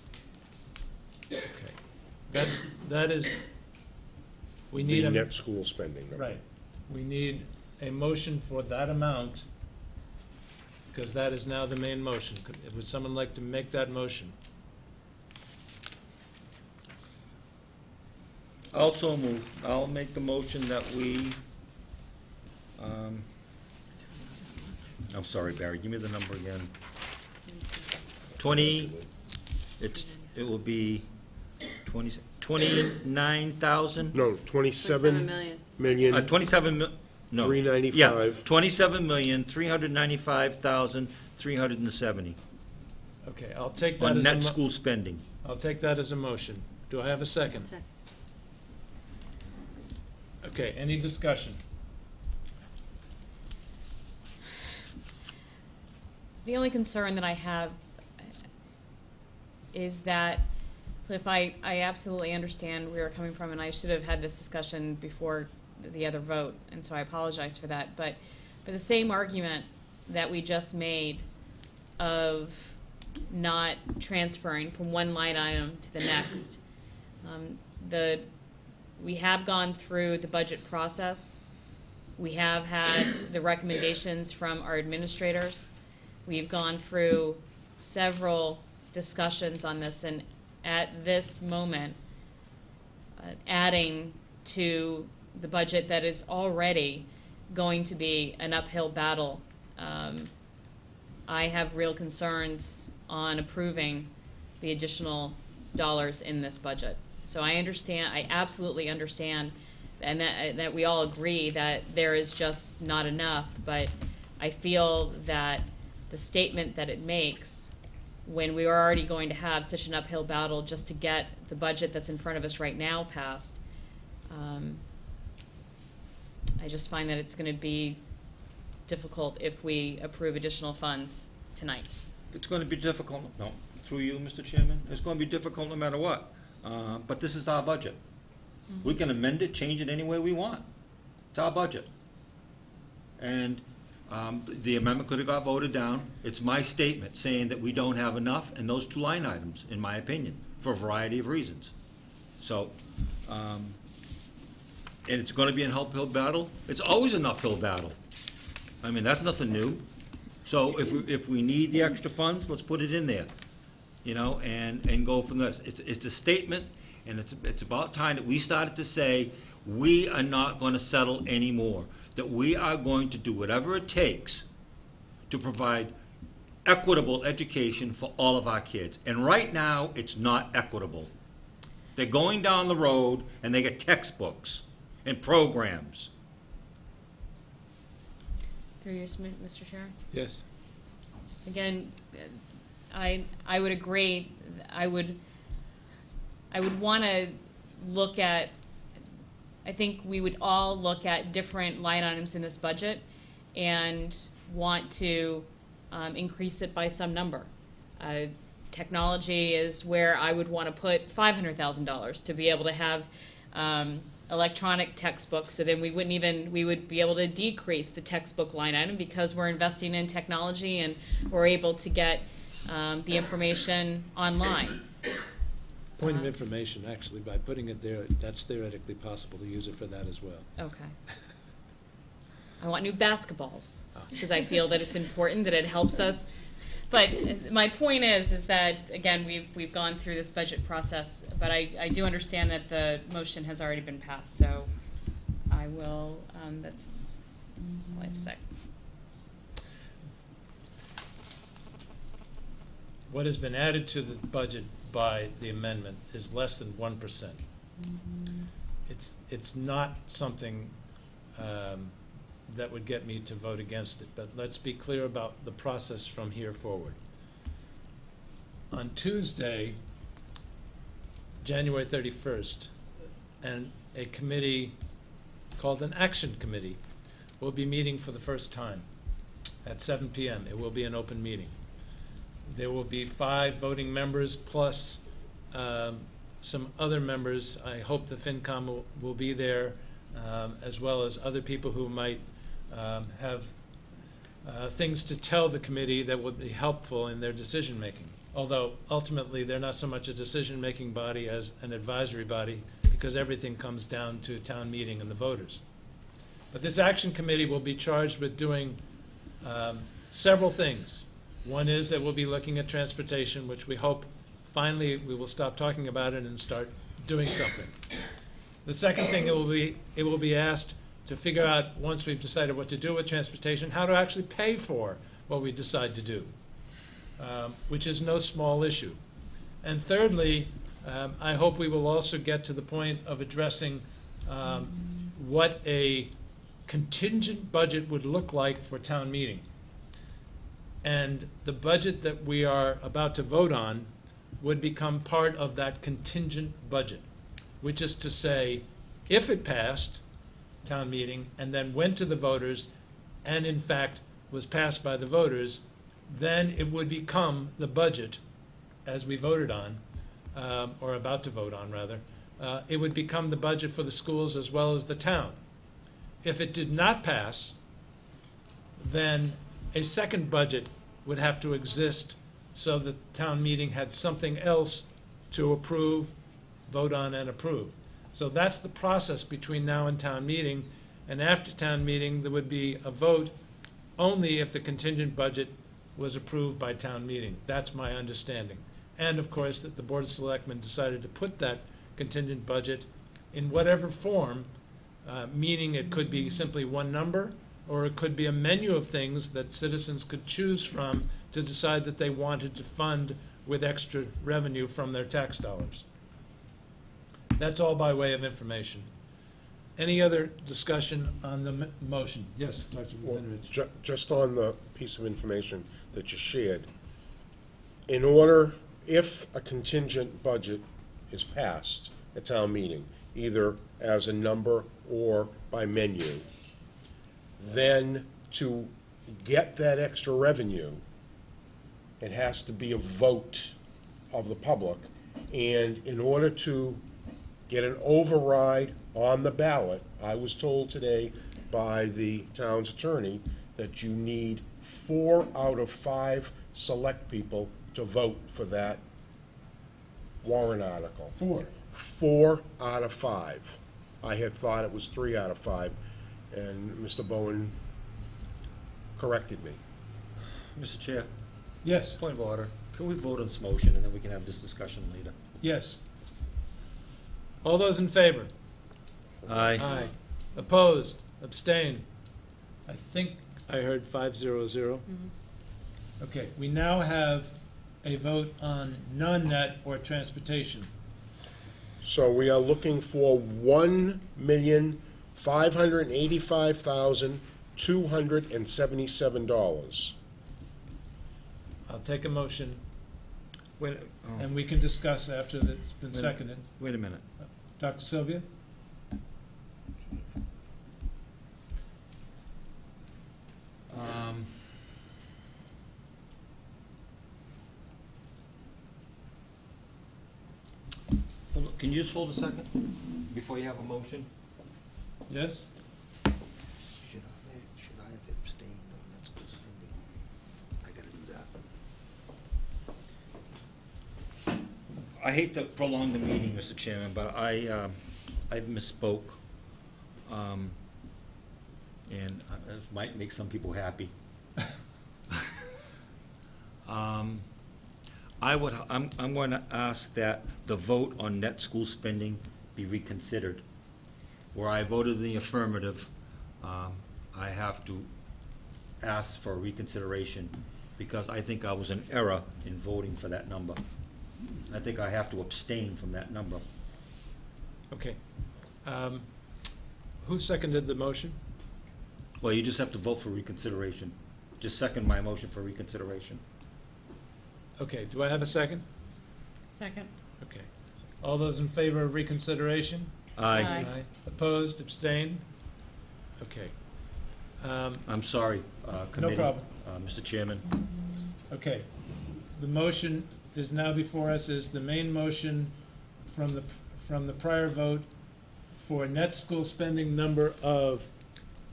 That is, we need The a. net school spending number. Right. We need a motion for that amount, because that is now the main motion. Would someone like to make that motion? Also move, I'll make the motion that we, I'm sorry, Barry, give me the number again. it will be 29,000? No, 27 million. 27 no. 395. Yeah, 27,395,370 Okay, I'll take that on as a. net school spending. I'll take that as a motion. Do I have a second? Second. Okay, any discussion? The only concern that I have is that if I absolutely understand where you're coming from, and I should have had this discussion before the other vote, and so I apologize for that, but for the same argument that we just made of not transferring from one line item to the next, we have gone through the budget process. We have had the recommendations from our administrators. We've gone through several discussions on this, and at this moment, adding to the budget that is already going to be an uphill battle, I have real concerns on approving the additional dollars in this budget. So I understand, I absolutely understand, and that we all agree that there is just not enough, but I feel that the statement that it makes, when we are already going to have such an uphill battle just to get the budget that's in front of us right now passed, I just find that it's going to be difficult if we approve additional funds tonight. It's going to be difficult, no, through you, Mr. Chairman, it's going to be difficult no matter what. But this is our budget. We can amend it, change it any way we want. It's our budget. And the amendment could have got voted down. It's my statement saying that we don't have enough in those two line items, in my opinion, for a variety of reasons. So, and it's going to be an uphill battle. It's always an uphill battle. I mean, that's nothing new. So if we need the extra funds, let's put it in there, you know, and go from this. It's a statement, and it's about time that we started to say we are not going to settle anymore. That we are going to do whatever it takes to provide equitable education for all of our kids. And right now, it's not equitable. They're going down the road and they get textbooks and programs. Through you, Mr. Chair? Yes. Again, I would agree. I would want to look at, I think we would all look at different line items in this budget and want to increase it by some number. Technology is where I would want to put $500,000 to be able to have electronic textbooks, so then we would be able to decrease the textbook line item because we're investing in technology and we're able to get the information online. Point of information, actually, by putting it there, that's theoretically possible to use it for that as well. Okay. I want new basketballs because I feel that it's important that it helps us. But my point is that, again, we've gone through this budget process, but I do understand that the motion has already been passed, so I will, that's all I have to say. What has been added to the budget by the amendment is less than 1%. It's not something that would get me to vote against it, but let's be clear about the process from here forward. On Tuesday, January 31st, and a committee called an action committee will be meeting for the first time at 7 p.m. It will be an open meeting. There will be 5 voting members plus some other members. I hope the FinCom will be there, as well as other people who might have things to tell the committee that would be helpful in their decision-making. Although ultimately, they're not so much a decision-making body as an advisory body, because everything comes down to town meeting and the voters. But this action committee will be charged with doing several things. One is that we'll be looking at transportation, which we hope finally we will stop talking about it and start doing something. The second thing, it will be asked to figure out, once we've decided what to do with transportation, how to actually pay for what we decide to do, which is no small issue. And thirdly, I hope we will also get to the point of addressing what a contingent budget would look like for town meeting. And the budget that we are about to vote on would become part of that contingent budget, which is to say, if it passed town meeting and then went to the voters and in fact was passed by the voters, then it would become the budget as we voted on, or about to vote on rather. It would become the budget for the schools as well as the town. If it did not pass, then a second budget would have to exist so the town meeting had something else to approve, vote on, and approve. So that's the process between now and town meeting. And after town meeting, there would be a vote only if the contingent budget was approved by town meeting. That's my understanding. And of course, that the Board of Selectmen decided to put that contingent budget in whatever form, meaning it could be simply one number, or it could be a menu of things that citizens could choose from to decide that they wanted to fund with extra revenue from their tax dollars. That's all by way of information. Any other discussion on the motion? Yes, Dr. Benridge. Just on the piece of information that you shared, in order, if a contingent budget is passed at town meeting, either as a number or by menu, then to get that extra revenue, it has to be a vote of the public. And in order to get an override on the ballot, I was told today by the town's attorney that you need 4 out of 5 select people to vote for that warrant article. 4 out of 5. I had thought it was 3 out of 5, and Mr. Bowen corrected me. Mr. Chair, Yes, point of order. Can we vote on this motion and then we can have this discussion later? yes. All those in favor? Aye. Aye. Opposed? Abstained? I think I heard 500. Okay, we now have a vote on non-net or transportation. So we are looking for $1,585,277. I'll take a motion, Wait, oh, and we can discuss after it's been seconded. wait a minute. Dr. Sylvia? Hold on, can you just hold a second before you have a motion? Yes? Should I have abstained on net school spending? I gotta do that. I hate to prolong the meeting, Mr. Chairman, but I misspoke. And it might make some people happy. I'm going to ask that the vote on net school spending be reconsidered. Where I voted in the affirmative, I have to ask for reconsideration because I think I was in error in voting for that number. I think I have to abstain from that number. Okay. Who seconded the motion? Well, you just have to vote for reconsideration. Just second my motion for reconsideration. Okay, do I have a second? Second. Okay. All those in favor of reconsideration? Aye. Opposed, abstained? Okay. I'm sorry, committee. problem. Mr. Chairman. Okay. The motion is now before us is the main motion from the prior vote for net school spending number of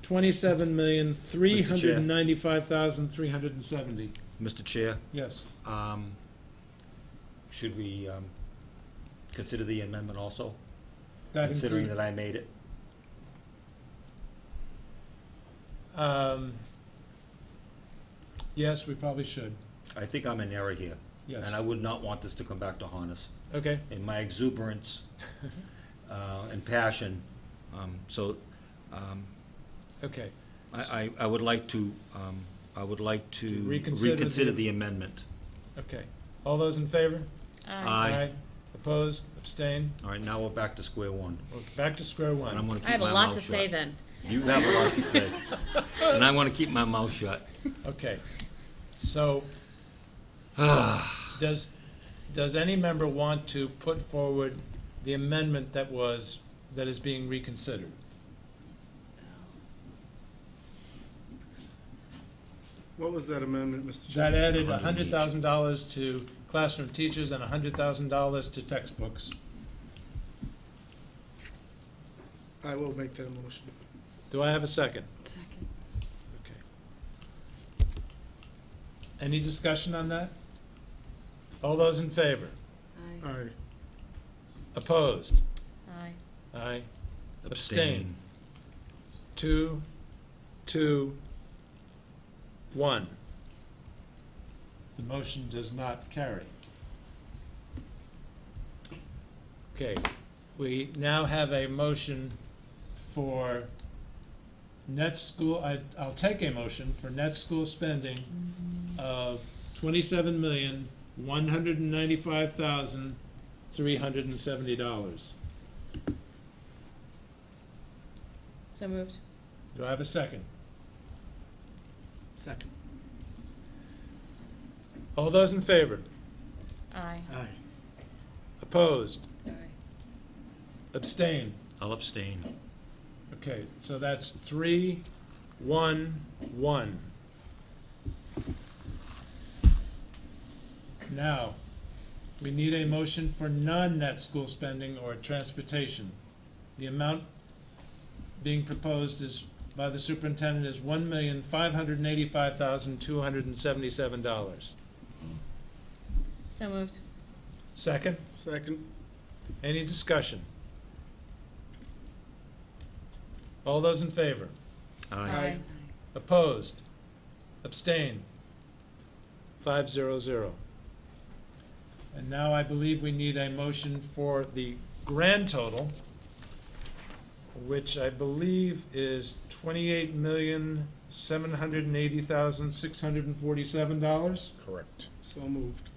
$27,395,370. Mr. Chair, Yes. should we consider the amendment also, That considering include- that I made it? Yes, we probably should. I think I'm in error here. Yes. And I would not want this to come back to haunt us. Okay. In my exuberance and passion, Okay. I would like to, To reconsider reconsider the- the amendment. Okay. All those in favor? Aye. Opposed? Abstain? All right, now we're back to square one, We're back to square and I'm one. gonna keep I have a my lot mouth to say shut. then. You have a lot to say, and I want to keep my mouth shut. Okay. So, does any member want to put forward the amendment that is being reconsidered? What was that amendment, Mr. That Chairman? added $100 each. $100,000 to classroom teachers and $100,000 to textbooks. I will make that motion. Do I have a second? Second. Okay. Any discussion on that? All those in favor? Aye. Opposed? Aye. Aye. Abstain. 2, 2, 1. The motion does not carry. Okay, we now have a motion for net school, I'll take a motion for net school spending of $27,195,370. So moved. Do I have a second? Second. All those in favor? Aye. Aye. Opposed? Abstain? I'll abstain. Okay, so that's 3, 1, 1. Now, we need a motion for non-net school spending or transportation. The amount being proposed is, by the superintendent, is $1,585,277. So moved. Second? Second. Any discussion? All those in favor? Aye. Opposed? Abstain? 500. And now I believe we need a motion for the grand total, which I believe is $28,780,647. Correct. So moved.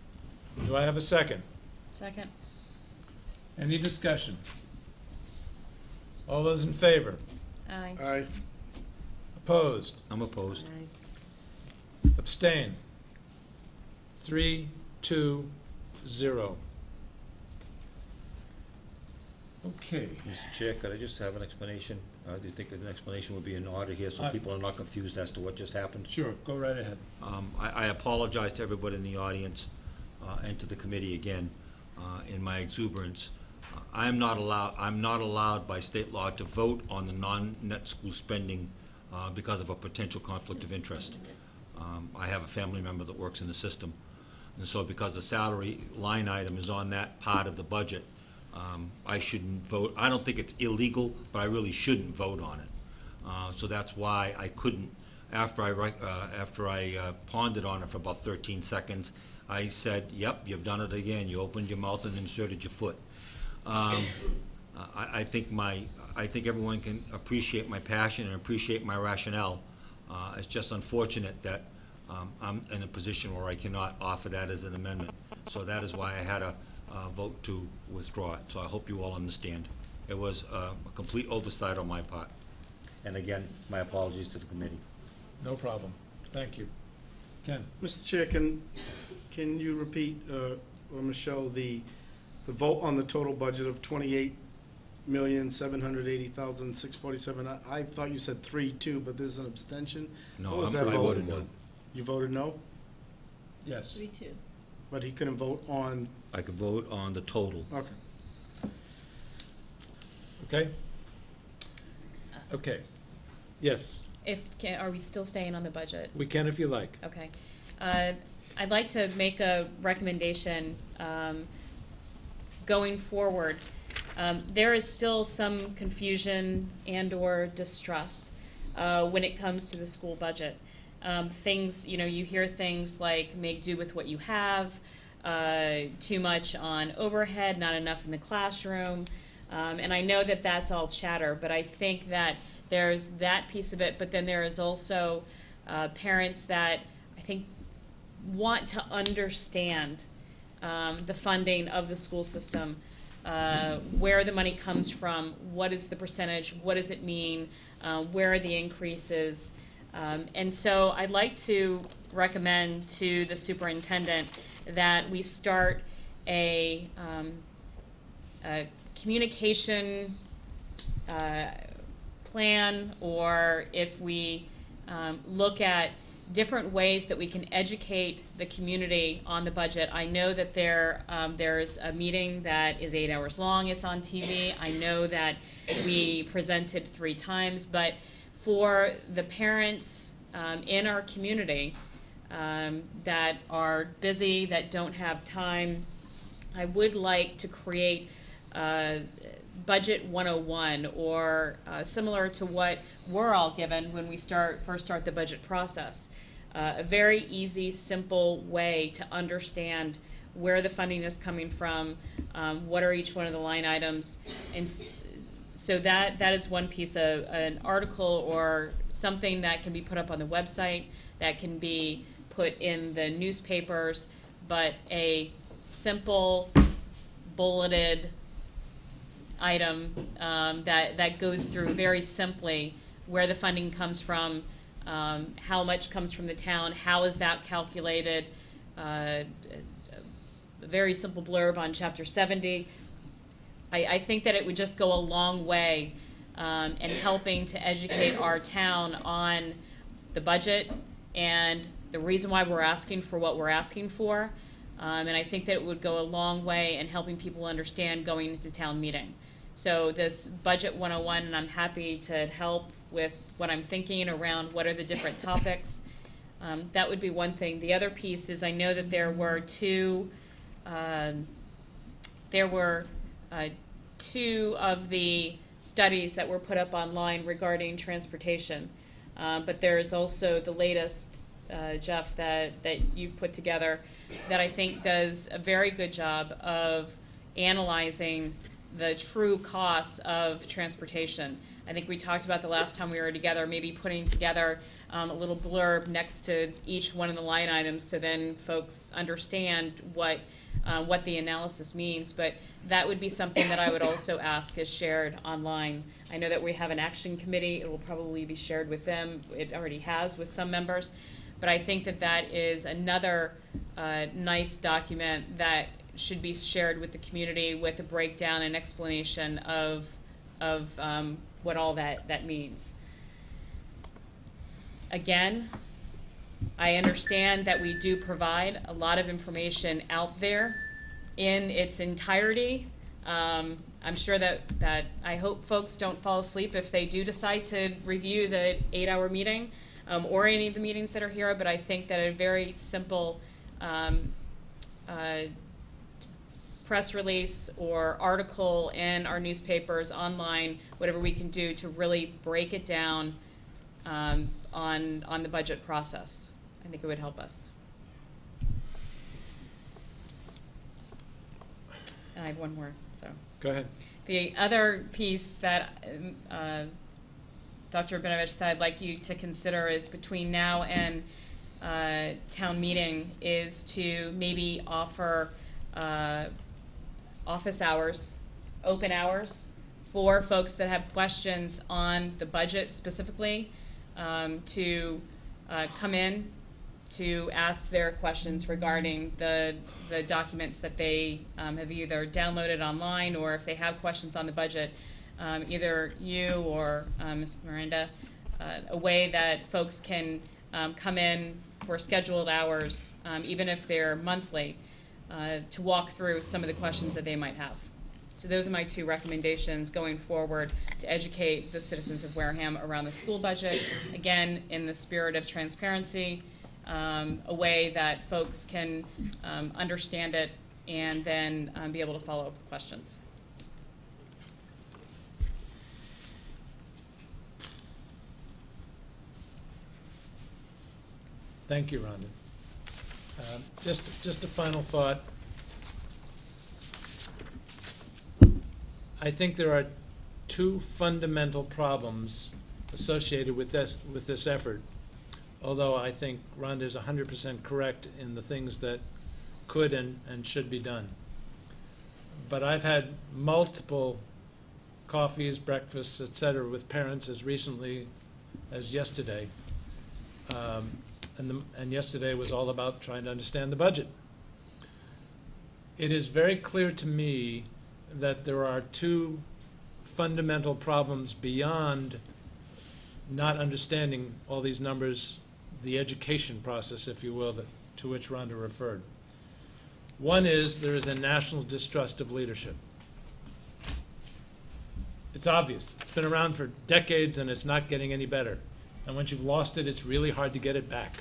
Do I have a second? Second. Any discussion? All those in favor? Aye. Aye. Opposed? I'm opposed. Abstain? 3, 2, 0. Okay. Mr. Chair, could I just have an explanation? Do you think an explanation would be in order here, so people are not confused as to what just happened? Sure, go right ahead. I apologize to everybody in the audience and to the committee again in my exuberance. I'm not allowed by state law to vote on the non-net school spending because of a potential conflict of interest. I have a family member that works in the system, and so because the salary line item is on that part of the budget, I shouldn't vote. I don't think it's illegal, but I really shouldn't vote on it. So that's why I couldn't. After I pondered on it for about 13 seconds, I said, "Yep, you've done it again. You opened your mouth and inserted your foot." I think everyone can appreciate my passion and appreciate my rationale. It's just unfortunate that I'm in a position where I cannot offer that as an amendment. So that is why I had a vote to withdraw it. So I hope you all understand. It was a complete oversight on my part. And again, my apologies to the committee. No problem. Thank you. Ken? Mr. Chair, can you repeat, or Michelle, the vote on the total budget of $3,780,647. I thought you said 3-2, but there's an abstention. No, What was I that vote? voted no. You voted no, Yes. 3-2. but he couldn't vote on, I could vote on the total. okay. Okay? Okay. Yes, Are we still staying on the budget? we can if you like. Okay. I'd like to make a recommendation going forward. There is still some confusion and/or distrust when it comes to the school budget. Things, you hear things like make do with what you have, too much on overhead, not enough in the classroom. And I know that that's all chatter, but I think that there's that piece of it, but then there is also parents that I think want to understand the funding of the school system, where the money comes from, what is the percentage, what does it mean, where are the increases. And so I'd like to recommend to the superintendent that we start a communication plan, or if we look at different ways that we can educate the community on the budget. I know that there's a meeting that is 8 hours long. It's on TV. I know that we presented 3 times, but for the parents in our community that are busy, that don't have time, I would like to create Budget 101, or similar to what we're all given when we first start the budget process. A very easy, simple way to understand where the funding is coming from, what are each one of the line items, and so that is one piece of an article or something that can be put up on the website, that can be put in the newspapers, but a simple, bulleted item that goes through very simply where the funding comes from, how much comes from the town, how is that calculated, a very simple blurb on Chapter 70. I think that it would just go a long way in helping to educate our town on the budget and the reason why we're asking for what we're asking for. And I think that it would go a long way in helping people understand going into town meeting. So this Budget 101, and I'm happy to help with what I'm thinking around what are the different topics. That would be one thing. The other piece is I know that there were two of the studies that were put up online regarding transportation. But there is also the latest, Jeff, that you've put together that I think does a very good job of analyzing the true costs of transportation. I think we talked about the last time we were together, maybe putting together a little blurb next to each one of the line items so then folks understand what the analysis means. But that would be something that I would also ask is shared online. I know that we have an action committee. It will probably be shared with them. It already has with some members. But I think that that is another nice document that should be shared with the community with a breakdown and explanation of what all that means. Again, I understand that we do provide a lot of information out there in its entirety. I'm sure that I hope folks don't fall asleep if they do decide to review the 8-hour meeting or any of the meetings that are here, but I think that a very simple press release or article in our newspapers, online, whatever we can do to really break it down on the budget process. I think it would help us. And I have one more, so. Go ahead. The other piece that Dr. Rabinovich that I'd like you to consider is between now and town meeting is to maybe offer office hours, open hours, for folks that have questions on the budget specifically to come in to ask their questions regarding the documents that they have either downloaded online, or if they have questions on the budget, either you or Ms. Miranda, a way that folks can come in for scheduled hours, even if they're monthly, to walk through some of the questions that they might have. So those are my two recommendations going forward to educate the citizens of Wareham around the school budget, again, in the spirit of transparency, a way that folks can understand it and then be able to follow up with questions. Thank you, Rhonda. Just a final thought. I think there are two fundamental problems associated with this effort, although I think Rhonda is 100% correct in the things that could and should be done. But I've had multiple coffees, breakfasts, etc., with parents as recently as yesterday. And yesterday was all about trying to understand the budget. It is very clear to me that there are two fundamental problems beyond not understanding all these numbers, the education process, if you will, to which Rhonda referred. One is there is a national distrust of leadership. It's obvious. It's been around for decades and it's not getting any better. And once you've lost it, it's really hard to get it back.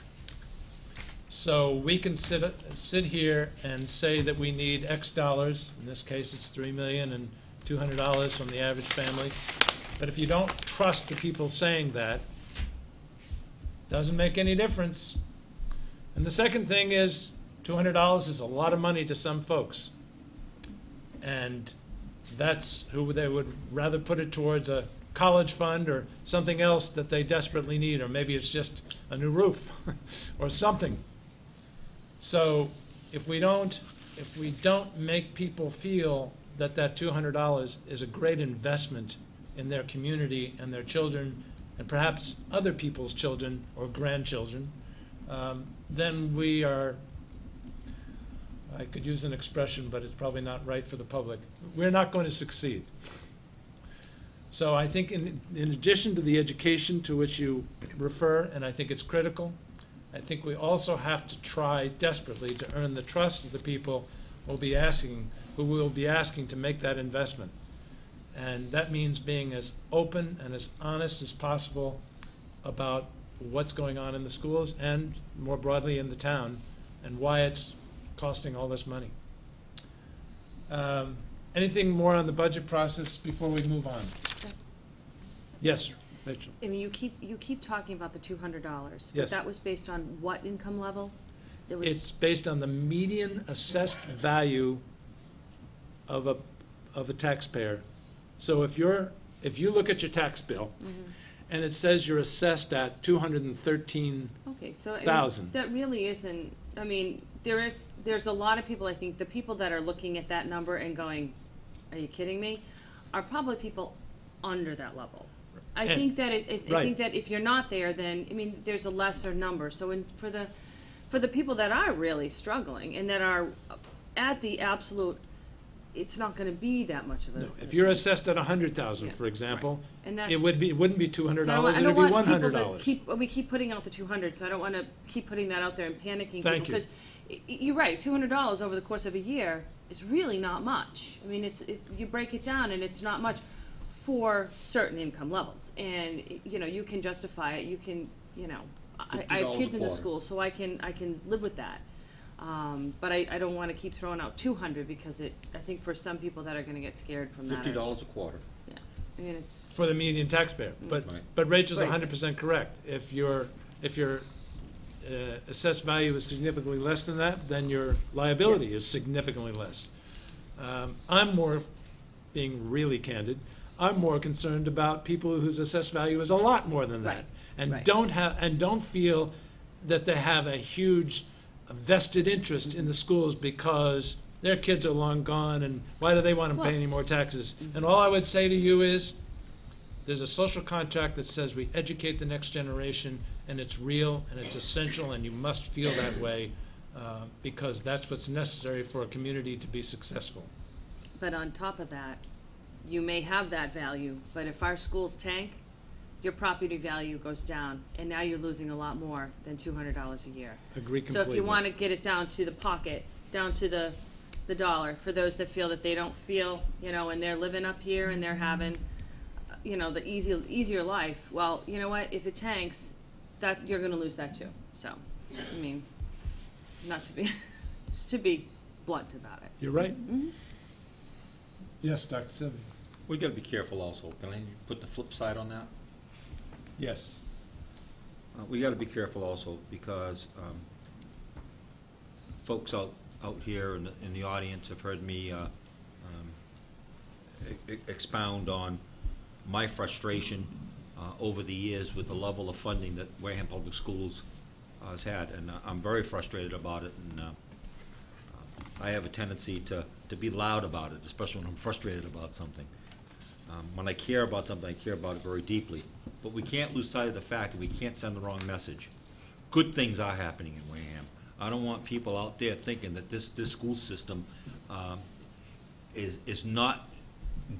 So we can sit here and say that we need X dollars. In this case, it's $3,200,000 from the average family. But if you don't trust the people saying that, it doesn't make any difference. And the second thing is, $200 is a lot of money to some folks. And that's who they would rather put it towards a college fund or something else that they desperately need, or maybe it's just a new roof or something. So if we don't make people feel that that $200 is a great investment in their community and their children and perhaps other people's children or grandchildren, then we are, I could use an expression, but it's probably not right for the public, we're not going to succeed. So I think in addition to the education to which you refer, and I think it's critical, I think we also have to try desperately to earn the trust of the people who will be asking to make that investment. And that means being as open and as honest as possible about what's going on in the schools and more broadly in the town and why it's costing all this money. Anything more on the budget process before we move on? Yes, Rachel. I mean, you keep talking about the $200. Yes. But that was based on what income level? There was It's based on the median assessed value of a taxpayer. So if you look at your tax bill and it says you're assessed at $213,000. Okay, so I mean, that really isn't. I mean, there's a lot of people. I think the people that are looking at that number and going, "Are you kidding me?" are probably people under that level. I think that I think that if you're not there, then I mean, there's a lesser number. So for the people that are really struggling and that are at the absolute, it's not going to be that much of a. No, if you're assessed at $100,000, for example, right. And that's, it wouldn't be $200. So It would be $100. We keep putting out the 200, so I don't want to keep putting that out there and panicking Thank people, because you're right. $200 over the course of a year is really not much. I mean, you break it down and it's not much for certain income levels, and you can justify it. You can, I have kids in the school, so I can live with that. But I don't want to keep throwing out 200 because I think for some people that are going to get scared from that. $50 a quarter. Yeah, I mean it's For the median taxpayer. But Rachel's 100% correct. If your assessed value is significantly less than that, then your liability is significantly less. I'm more, being really candid, I'm more concerned about people whose assessed value is a lot more than that, and don't feel that they have a huge vested interest in the schools because their kids are long gone, and why do they want to pay any more taxes? And all I would say to you is, there's a social contract that says we educate the next generation, and it's real, and it's essential, and you must feel that way, because that's what's necessary for a community to be successful. But on top of that, you may have that value, but if our schools tank, your property value goes down, and now you're losing a lot more than $200 a year. Agree So completely. if you want to get it down to the pocket, down to the dollar, for those that feel that they don't feel, and they're living up here and they're having, the easier life, well, you know what, if it tanks, that, you're gonna lose that too. So, I mean, not to be, just to be blunt about it. You're right. Yes, Dr. Sylvia. We gotta be careful also. Can I put the flip side on that? Yes. We gotta be careful also because folks out here in the audience have heard me expound on my frustration over the years with the level of funding that Wareham Public Schools has had, and I'm very frustrated about it, and I have a tendency to be loud about it, especially when I'm frustrated about something. When I care about something, I care about it very deeply. But we can't lose sight of the fact that we can't send the wrong message. Good things are happening in Wareham. I don't want people out there thinking that this school system is not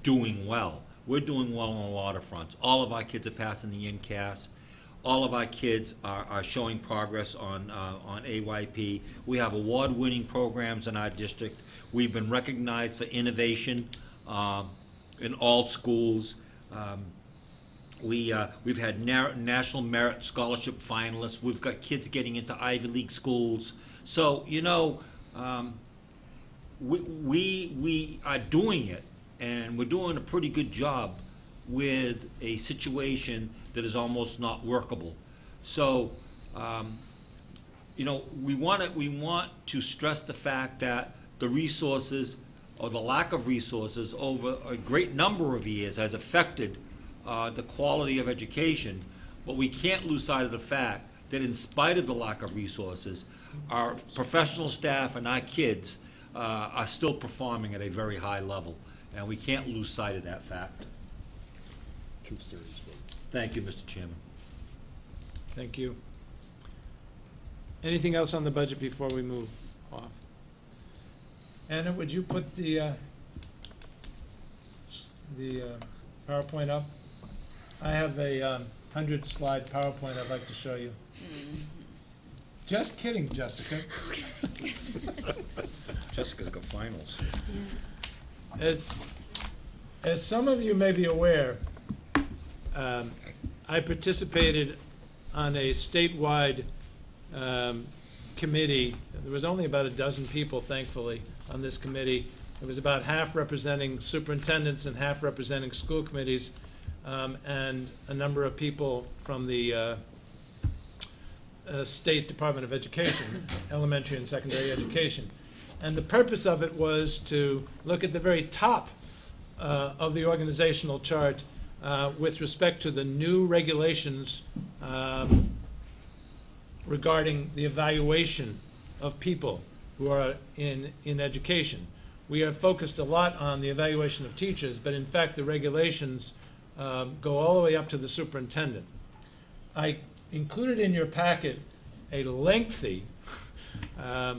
doing well. We're doing well on a lot of fronts. All of our kids are passing the MCAS. All of our kids are showing progress on AYP. We have award-winning programs in our district. We've been recognized for innovation in all schools. We've had national merit scholarship finalists. We've got kids getting into Ivy League schools. So, we are doing it, and we're doing a pretty good job with a situation that is almost not workable. So, we want to stress the fact that the resources or the lack of resources over a great number of years has affected the quality of education, but we can't lose sight of the fact that in spite of the lack of resources, our professional staff and our kids are still performing at a very high level, and we can't lose sight of that fact. 2/3 vote. Thank you, Mr. Chairman. Thank you. Anything else on the budget before we move off? Anna, would you put the PowerPoint up? I have a 100-slide PowerPoint I'd like to show you. Just kidding, Jessica. Jessica's got finals. As some of you may be aware, I participated on a statewide committee. There was only about a dozen people, thankfully, on this committee. It was about half representing superintendents and half representing school committees, and a number of people from the State Department of Education, elementary and secondary education. And the purpose of it was to look at the very top of the organizational chart with respect to the new regulations regarding the evaluation of people who are in education. We have focused a lot on the evaluation of teachers, but in fact the regulations go all the way up to the superintendent. I included in your packet a lengthy,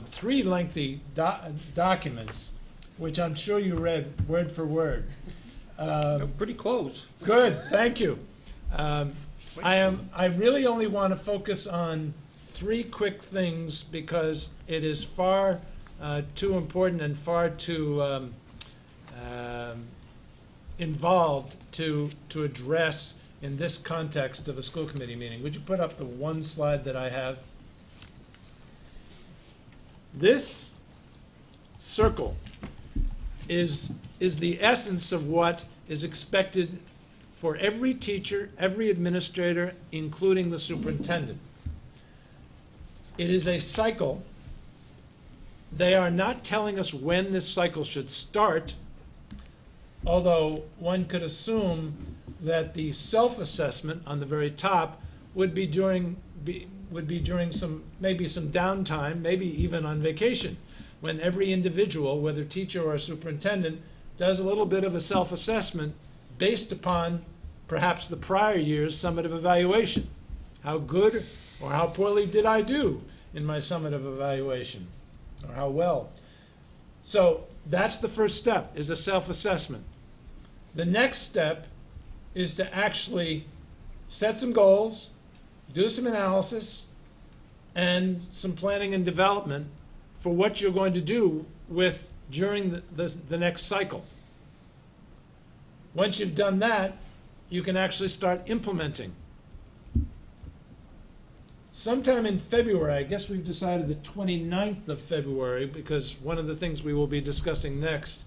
three lengthy documents, which I'm sure you read word for word. Pretty close. Good, thank you. I really only want to focus on three quick things because it is far too important and far too involved to address in this context of a school committee meeting. Would you put up the one slide that I have? This circle is the essence of what is expected for every teacher, every administrator, including the superintendent. It is a cycle. They are not telling us when this cycle should start, although one could assume that the self-assessment on the very top would be during some downtime, maybe even on vacation, when every individual, whether teacher or superintendent, does a little bit of a self-assessment based upon perhaps the prior year's summative evaluation. How good or how poorly did I do in my summative evaluation? Or how well? So that's the first step, is a self-assessment. The next step is to actually set some goals, do some analysis, and some planning and development for what you're going to do with during the next cycle. Once you've done that, you can actually start implementing. Sometime in February, I guess we've decided the 29th of February, because one of the things we will be discussing next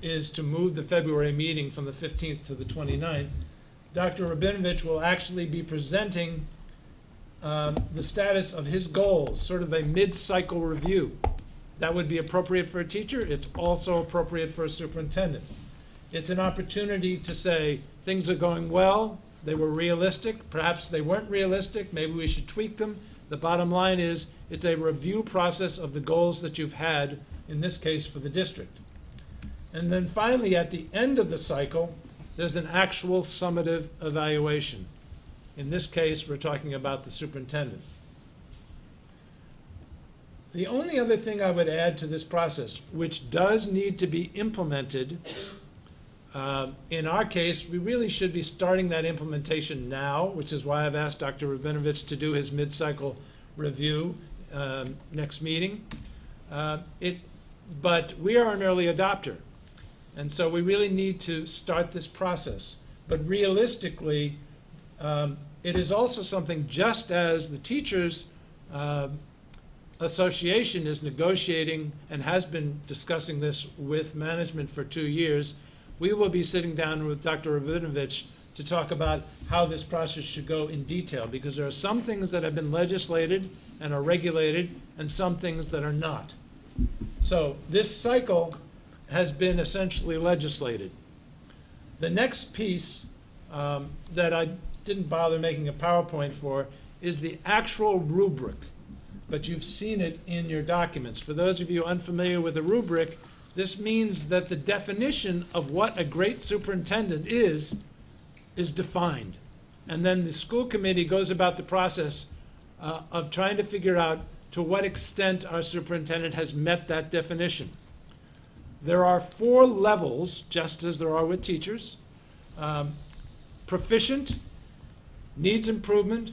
is to move the February meeting from the 15th to the 29th. Dr. Rabinovich will actually be presenting the status of his goals, sort of a mid-cycle review. That would be appropriate for a teacher. It's also appropriate for a superintendent. It's an opportunity to say things are going well, they were realistic, perhaps they weren't realistic, maybe we should tweak them. The bottom line is it's a review process of the goals that you've had, in this case for the district. And then finally, at the end of the cycle, there's an actual summative evaluation. In this case, we're talking about the superintendent. The only other thing I would add to this process, which does need to be implemented, in our case, we really should be starting that implementation now, which is why I've asked Dr. Rabinovich to do his mid-cycle review next meeting. But we are an early adopter, and so we really need to start this process. But realistically, it is also something, just as the Teachers Association is negotiating and has been discussing this with management for 2 years, we will be sitting down with Dr. Rabinovich to talk about how this process should go in detail, because there are some things that have been legislated and are regulated and some things that are not. So this cycle has been essentially legislated. The next piece that I didn't bother making a PowerPoint for is the actual rubric, but you've seen it in your documents. For those of you unfamiliar with a rubric, this means that the definition of what a great superintendent is defined. And then the school committee goes about the process of trying to figure out to what extent our superintendent has met that definition. There are 4 levels, just as there are with teachers: proficient, needs improvement,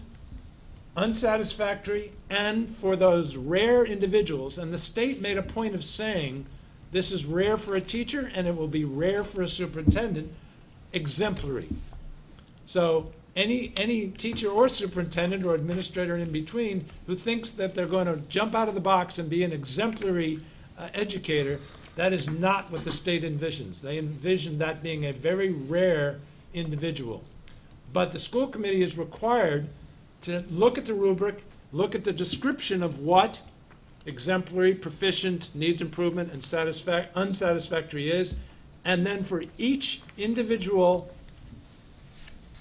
unsatisfactory, and for those rare individuals, and the state made a point of saying this is rare for a teacher and it will be rare for a superintendent, exemplary. So any teacher or superintendent or administrator in between who thinks that they're going to jump out of the box and be an exemplary educator, that is not what the state envisions. They envision that being a very rare individual. But the school committee is required to look at the rubric, look at the description of what exemplary, proficient, needs improvement, and unsatisfactory is, and then for each individual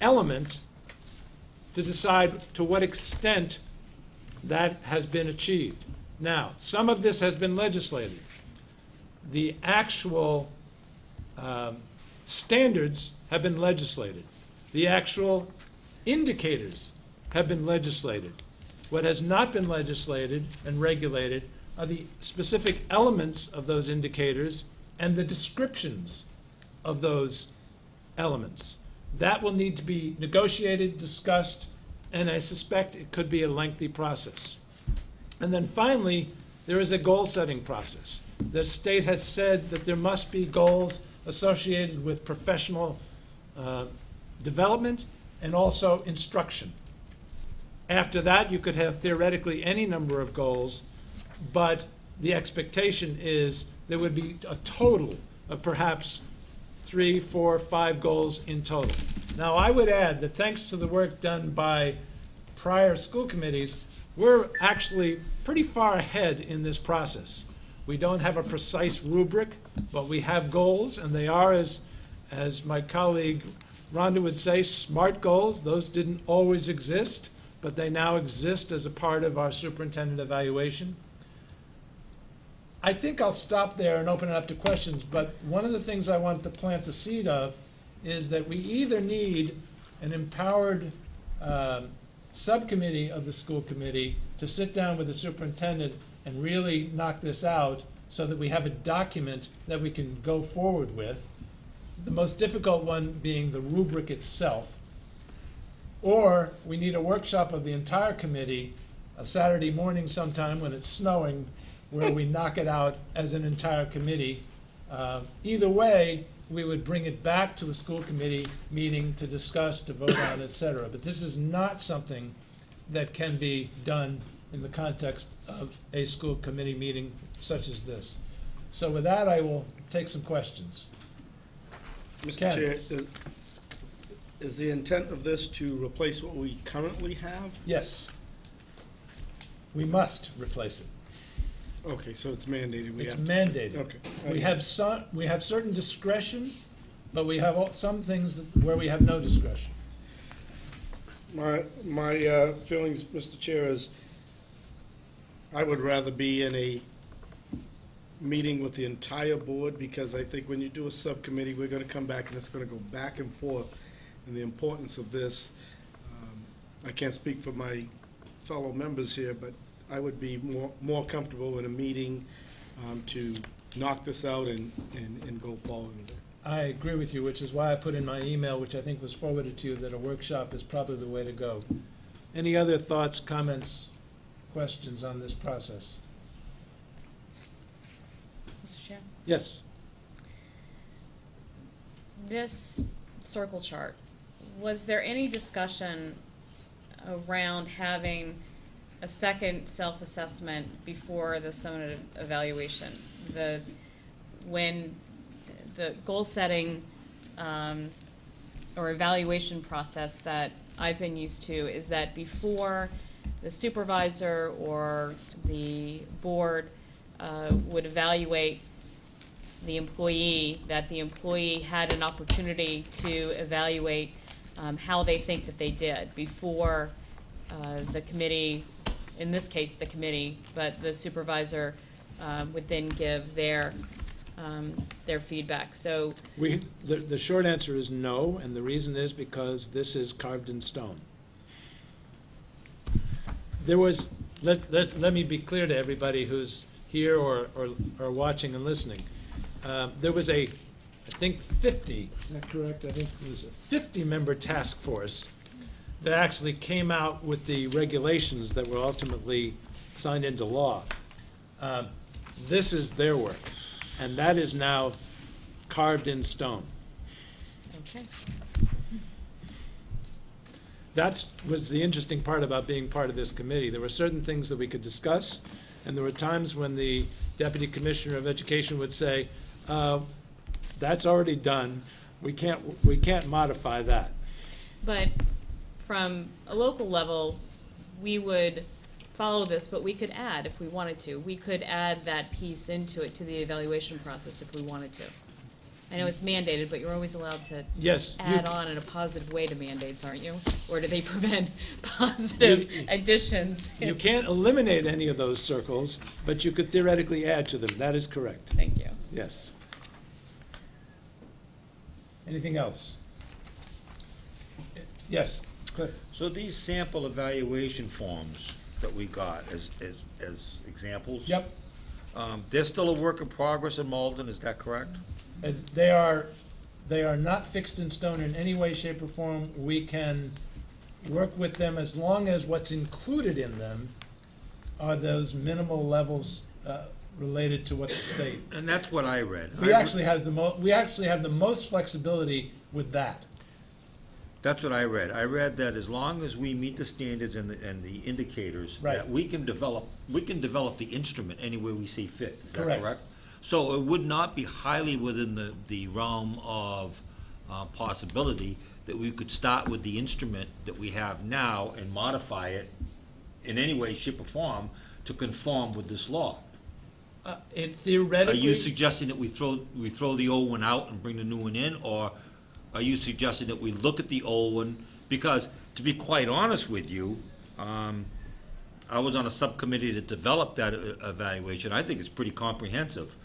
element to decide to what extent that has been achieved. Now, some of this has been legislated. The actual standards have been legislated. The actual indicators have been legislated. What has not been legislated and regulated are the specific elements of those indicators and the descriptions of those elements. That will need to be negotiated, discussed, and I suspect it could be a lengthy process. And then finally, there is a goal-setting process. The state has said that there must be goals associated with professional development and also instruction. After that, you could have theoretically any number of goals, but the expectation is there would be a total of perhaps 3, 4, 5 goals in total. Now, I would add that thanks to the work done by prior school committees, we're actually pretty far ahead in this process. We don't have a precise rubric, but we have goals, and they are, as my colleague Rhonda would say, SMART goals. Those didn't always exist, but they now exist as a part of our superintendent evaluation. I think I'll stop there and open it up to questions, but one of the things I want to plant the seed of is that we either need an empowered subcommittee of the school committee to sit down with the superintendent and really knock this out so that we have a document that we can go forward with. The most difficult one being the rubric itself. Or we need a workshop of the entire committee, a Saturday morning sometime when it's snowing, where we knock it out as an entire committee. Either way, we would bring it back to a school committee meeting to discuss, to vote on, et cetera. But this is not something that can be done in the context of a school committee meeting such as this. So with that, I will take some questions. Mr. Ken. Chair, is the intent of this to replace what we currently have? Yes. We must replace it. Okay, so it's mandated, we It's have to. mandated. Okay. We have certain discretion, but we have some things where we have no discretion. My feelings, Mr. Chair, is I would rather be in a meeting with the entire board, because I think when you do a subcommittee, we're gonna come back and it's gonna go back and forth in the importance of this. I can't speak for my fellow members here, but I would be more comfortable in a meeting to knock this out and go forward with it. I agree with you, which is why I put in my email, which I think was forwarded to you, that a workshop is probably the way to go. Any other thoughts, comments, questions on this process? Mr. Chair? Yes. This circle chart, was there any discussion around having a second self-assessment before the summative evaluation? When the goal-setting or evaluation process that I've been used to is that before the supervisor or the board would evaluate the employee, that the employee had an opportunity to evaluate how they think that they did before the committee, in this case the committee, but the supervisor would then give their feedback. So The short answer is no, and the reason is because this is carved in stone. There was, let me be clear to everybody who's here or watching and listening. There was I think 50, is that correct? I think it was a 50-member task force that actually came out with the regulations that were ultimately signed into law. This is their work, and that is now carved in stone. okay. That was the interesting part about being part of this committee. There were certain things that we could discuss, and there were times when the Deputy Commissioner of Education would say, that's already done, we can't modify that. But from a local level, we would follow this, but we could add if we wanted to. We could add that piece into it, to the evaluation process if we wanted to. I know it's mandated, but you're always allowed to Yes. add on in a positive way to mandates, aren't you? Or do they prevent positive additions? You can't eliminate any of those circles, but you could theoretically add to them. That is correct. Thank you. Yes. Anything else? Yes, Cliff. So these sample evaluation forms that we got as examples? Yep. They're still a work in progress in Malden, is that correct? They are not fixed in stone in any way, shape, or form. We can work with them as long as what's included in them are those minimal levels related to what the state. And that's what I read. We actually have the most flexibility with that. That's what I read. I read that as long as we meet the standards and the indicators, Right. that we can develop the instrument any way we see fit. Is that Correct. correct? So it would not be highly within the realm of possibility that we could start with the instrument that we have now and modify it in any way, shape, or form to conform with this law. It Are theoretically. you suggesting that we throw the old one out and bring the new one in, or are you suggesting that we look at the old one? Because, to be quite honest with you, I was on a subcommittee that developed that evaluation. I think it's pretty comprehensive.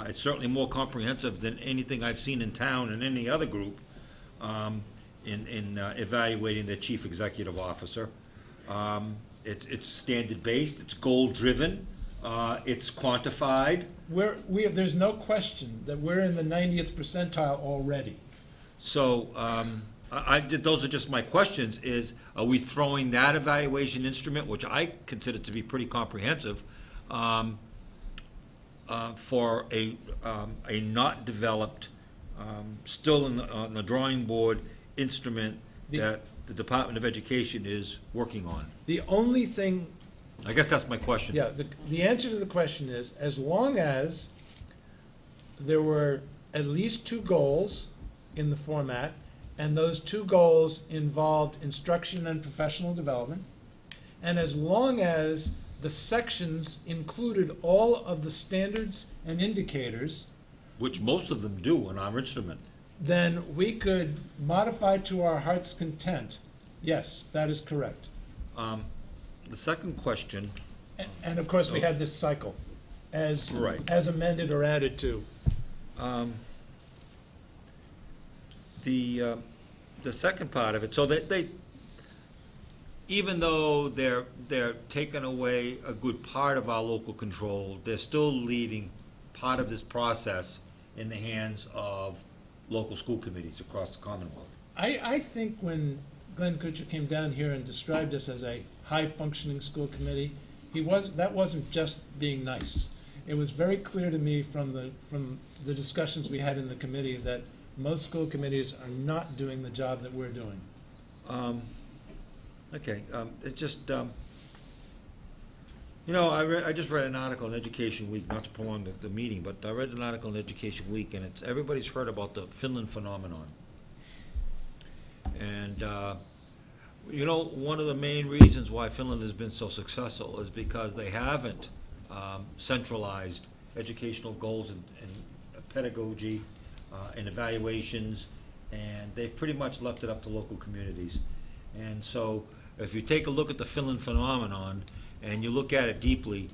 It's certainly more comprehensive than anything I've seen in town in any other group. in evaluating their chief executive officer. It's standard-based, it's goal-driven, it's quantified. There's no question that we're in the 90th percentile already. So, those are just my questions, are we throwing that evaluation instrument, which I consider to be pretty comprehensive, for a not developed, still on the drawing board instrument that the Department of Education is working on? The only thing, I guess that's my question. yeah, the answer to the question is, as long as there were at least 2 goals in the format, and those 2 goals involved instruction and professional development, and as long as the sections included all of the standards and indicators, Which most of them do in our instrument. then we could modify to our heart's content. Yes, that is correct. The second question, And of course, we had this cycle as, Right. as amended or added to. the second part of it, so that they, even though they're taking away a good part of our local control, they're still leaving part of this process in the hands of local school committees across the Commonwealth. I think when Glenn Kuchar came down here and described us as a high-functioning school committee, that wasn't just being nice. It was very clear to me from the discussions we had in the committee that most school committees are not doing the job that we're doing. Okay, it's just, I just read an article in Education Week, not to prolong the meeting, but I read an article in Education Week, and everybody's heard about the Finland phenomenon. And, one of the main reasons why Finland has been so successful is because they haven't centralized educational goals and pedagogy and evaluations, and they've pretty much left it up to local communities. And so, if you take a look at the Finland phenomenon and you look at it deeply,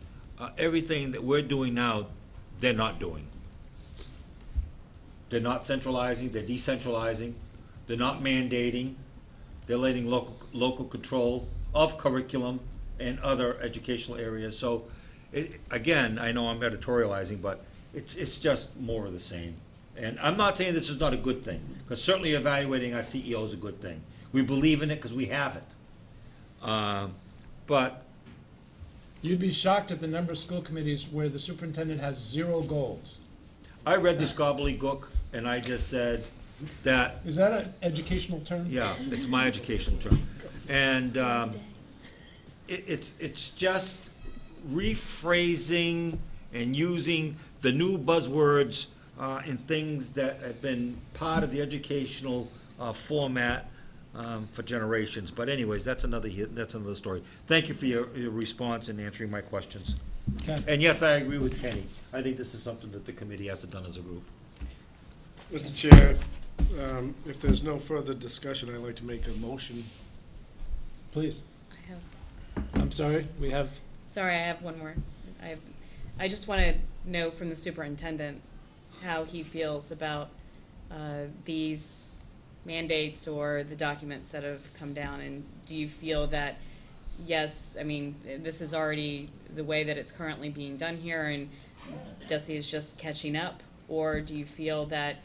everything that we're doing now, they're not doing. They're not centralizing, they're decentralizing, they're not mandating, they're letting local control of curriculum and other educational areas. So, again, I know I'm editorializing, but it's just more of the same. And I'm not saying this is not a good thing, because certainly evaluating our CEO is a good thing. We believe in it because we have it. But You'd be shocked at the number of school committees where the superintendent has 0 goals. I read this gobbledygook, and I just said that, Is that an educational term? yeah, it's my educational term. And it's just rephrasing and using the new buzzwords and things that have been part of the educational format for generations. But anyways, that's another story. Thank you for your response and answering my questions. Okay. And yes, I agree with Kenny. I think this is something that the committee has to done as a group. Mr. Chair, if there's no further discussion, I'd like to make a motion. Please. I have, I'm sorry, we have, sorry, I have one more. I just want to know from the superintendent how he feels about these mandates or the documents that have come down, and do you feel that, yes, I mean, this is already the way that it's currently being done here, and DESE is just catching up, or do you feel that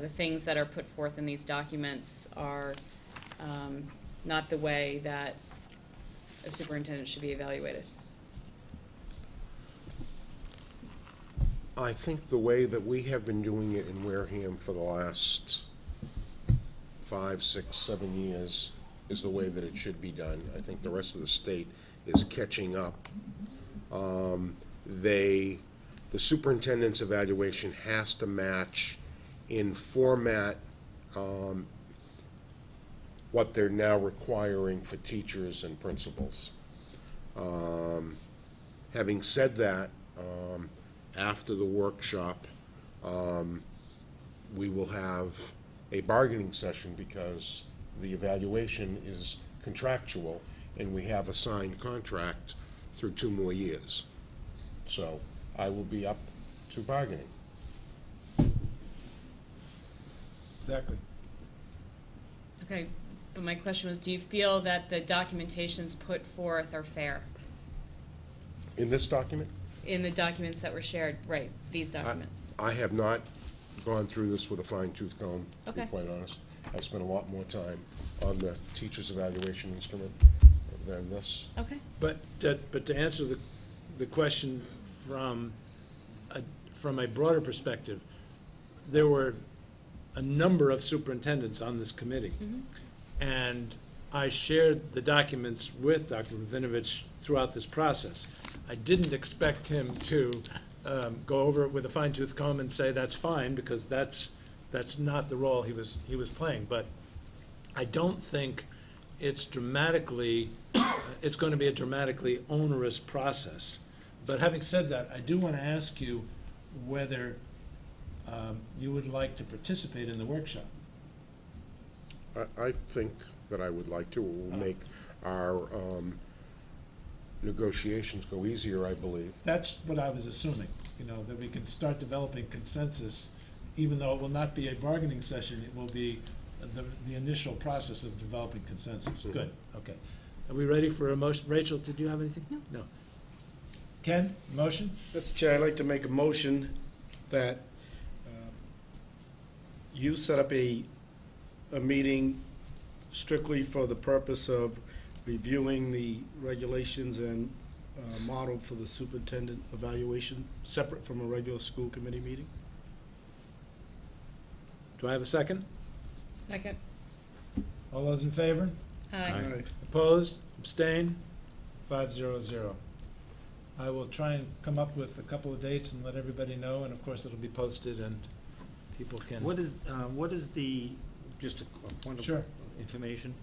the things that are put forth in these documents are not the way that a superintendent should be evaluated? I think the way that we have been doing it in Wareham for the last 5, 6, 7 years is the way that it should be done. I think the rest of the state is catching up. The superintendent's evaluation has to match in format what they're now requiring for teachers and principals. Having said that, after the workshop, we will have a bargaining session because the evaluation is contractual and we have a signed contract through 2 more years. So I will be up to bargaining. exactly. Okay, but my question was, do you feel that the documentations put forth are fair In this document, in the documents that were shared? Right, these documents. I have not gone through this with a fine-tooth comb, to be Okay. quite honest. I spent a lot more time on the teacher's evaluation instrument than this. Okay. But to answer the question from a broader perspective, there were a number of superintendents on this committee. And I shared the documents with Dr. Ravinovich throughout this process. I didn't expect him to go over it with a fine-tooth comb and say that's fine, because that's not the role he was playing. But I don't think it's dramatically, it's going to be a dramatically onerous process. But having said that, I do want to ask you whether you would like to participate in the workshop. I think that I would like to. It will make our negotiations go easier, I believe. That's what I was assuming, that we can start developing consensus, even though it will not be a bargaining session, it will be the initial process of developing consensus. Good, okay. Are we ready for a motion? Rachel, did you have anything? No. Ken, motion? Mr. Chair, I'd like to make a motion that you set up a meeting strictly for the purpose of reviewing the regulations and model for the superintendent evaluation, separate from a regular school committee meeting. Do I have a second? Second. All those in favor? Aye. Opposed? Abstain? 5-0-0. I will try and come up with a couple of dates and let everybody know, and of course it'll be posted and people can. What is the, just a point of Sure. information?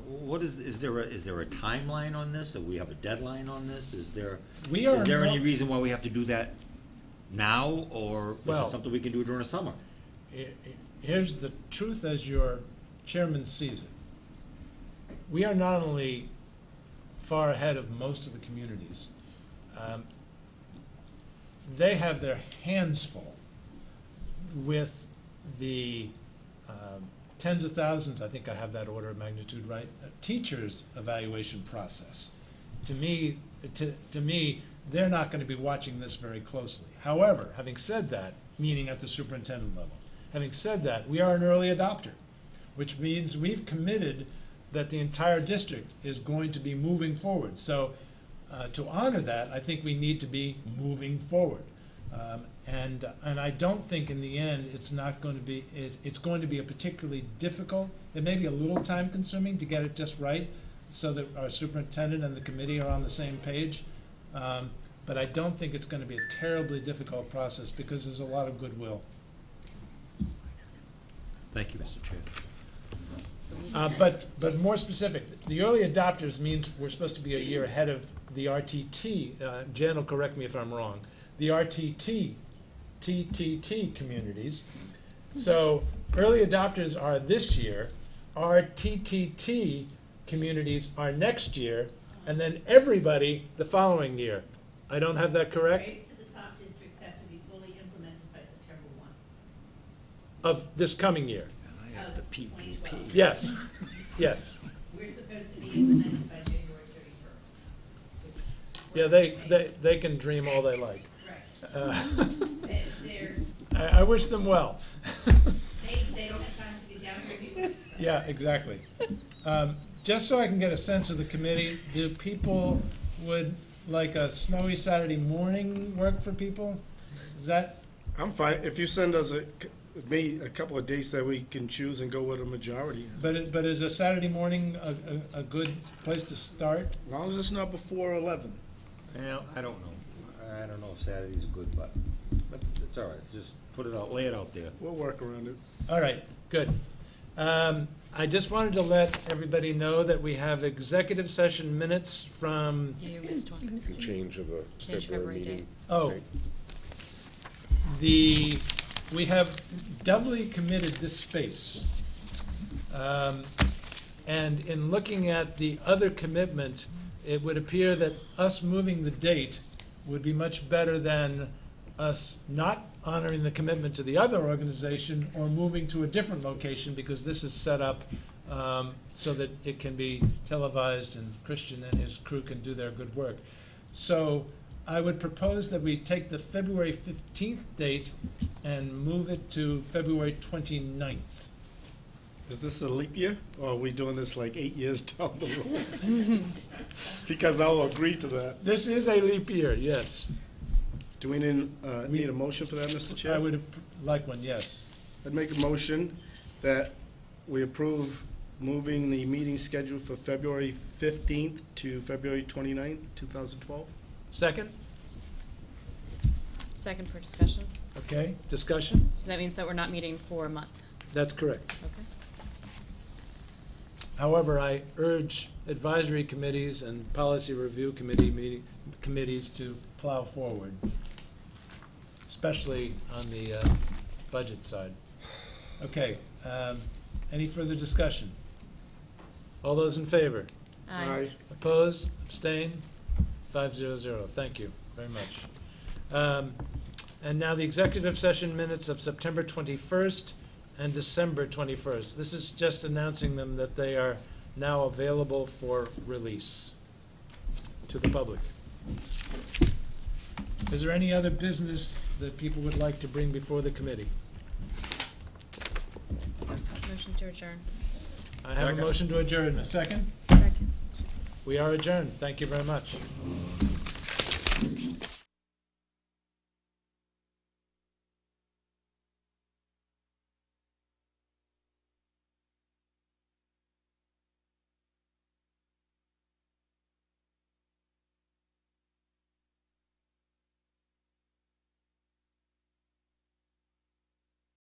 What is there a timeline on this? Do we have a deadline on this? Is there any reason why we have to do that now, or is Well- it something we can do during the summer? Here's the truth as your chairman sees it. We are not only far ahead of most of the communities, they have their hands full with the tens of thousands, I think I have that order of magnitude right, teachers' evaluation process. To me, they're not going to be watching this very closely. However, having said that, meaning at the superintendent level, having said that, we are an early adopter, which means we've committed that the entire district is going to be moving forward. So to honor that, I think we need to be moving forward. And I don't think in the end it's not going to be, it's going to be a particularly difficult, it may be a little time consuming to get it just right so that our superintendent and the committee are on the same page. But I don't think it's going to be a terribly difficult process because there's a lot of goodwill. Thank you, Mr. Chair. But more specific, the early adopters means we're supposed to be a year ahead of the RTT. Jen will correct me if I'm wrong. The RTT, TTT communities. So early adopters are this year. Our TTT communities are next year, and then everybody the following year. I don't have that correct? Race to the top districts have to be fully implemented by September 1. Of this coming year. And I have the PPP. Yes, yes. We're supposed to be implemented by January 31st. Yeah, they can dream all they like. Right. I wish them well. They don't have time to get down here anyway. So. Yeah, exactly. Just so I can get a sense of the committee, do people, would like a snowy Saturday morning work for people? Is that, I'm fine, if you send us a couple of dates that we can choose and go with a majority. but is a Saturday morning a good place to start? As long as it's not before 11. Well, I don't know. I don't know if Saturday's good, but it's all right. Just put it out, lay it out there. We'll work around it. All right, good. I just wanted to let everybody know that we have executive session minutes from, You missed one. The change of the Change February February meeting. date. oh, Okay. we have doubly committed this space. And in looking at the other commitment, it would appear that us moving the date would be much better than us not honoring the commitment to the other organization or moving to a different location, because this is set up so that it can be televised and Christian and his crew can do their good work. So I would propose that we take the February 15th date and move it to February 29th. Is this a leap year, or are we doing this like 8 years down the road? Because I'll agree to that. This is a leap year, yes. Do we need a motion for that, Mr. Chair? I would like one, yes. I'd make a motion that we approve moving the meeting schedule for February 15th to February 29th, 2012. Second? Second for discussion. Okay, discussion? So that means that we're not meeting for a month. That's correct. Okay. However, I urge advisory committees and policy review committees to plow forward, especially on the budget side. Okay, any further discussion? All those in favor? Aye. Opposed? Abstain? 500. Thank you very much. And now the executive session minutes of September 21st and December 21st. This is just announcing them that they are now available for release to the public. Is there any other business that people would like to bring before the committee? Motion to adjourn. I have a Second. motion to adjourn. A second? Second. We are adjourned. Thank you very much.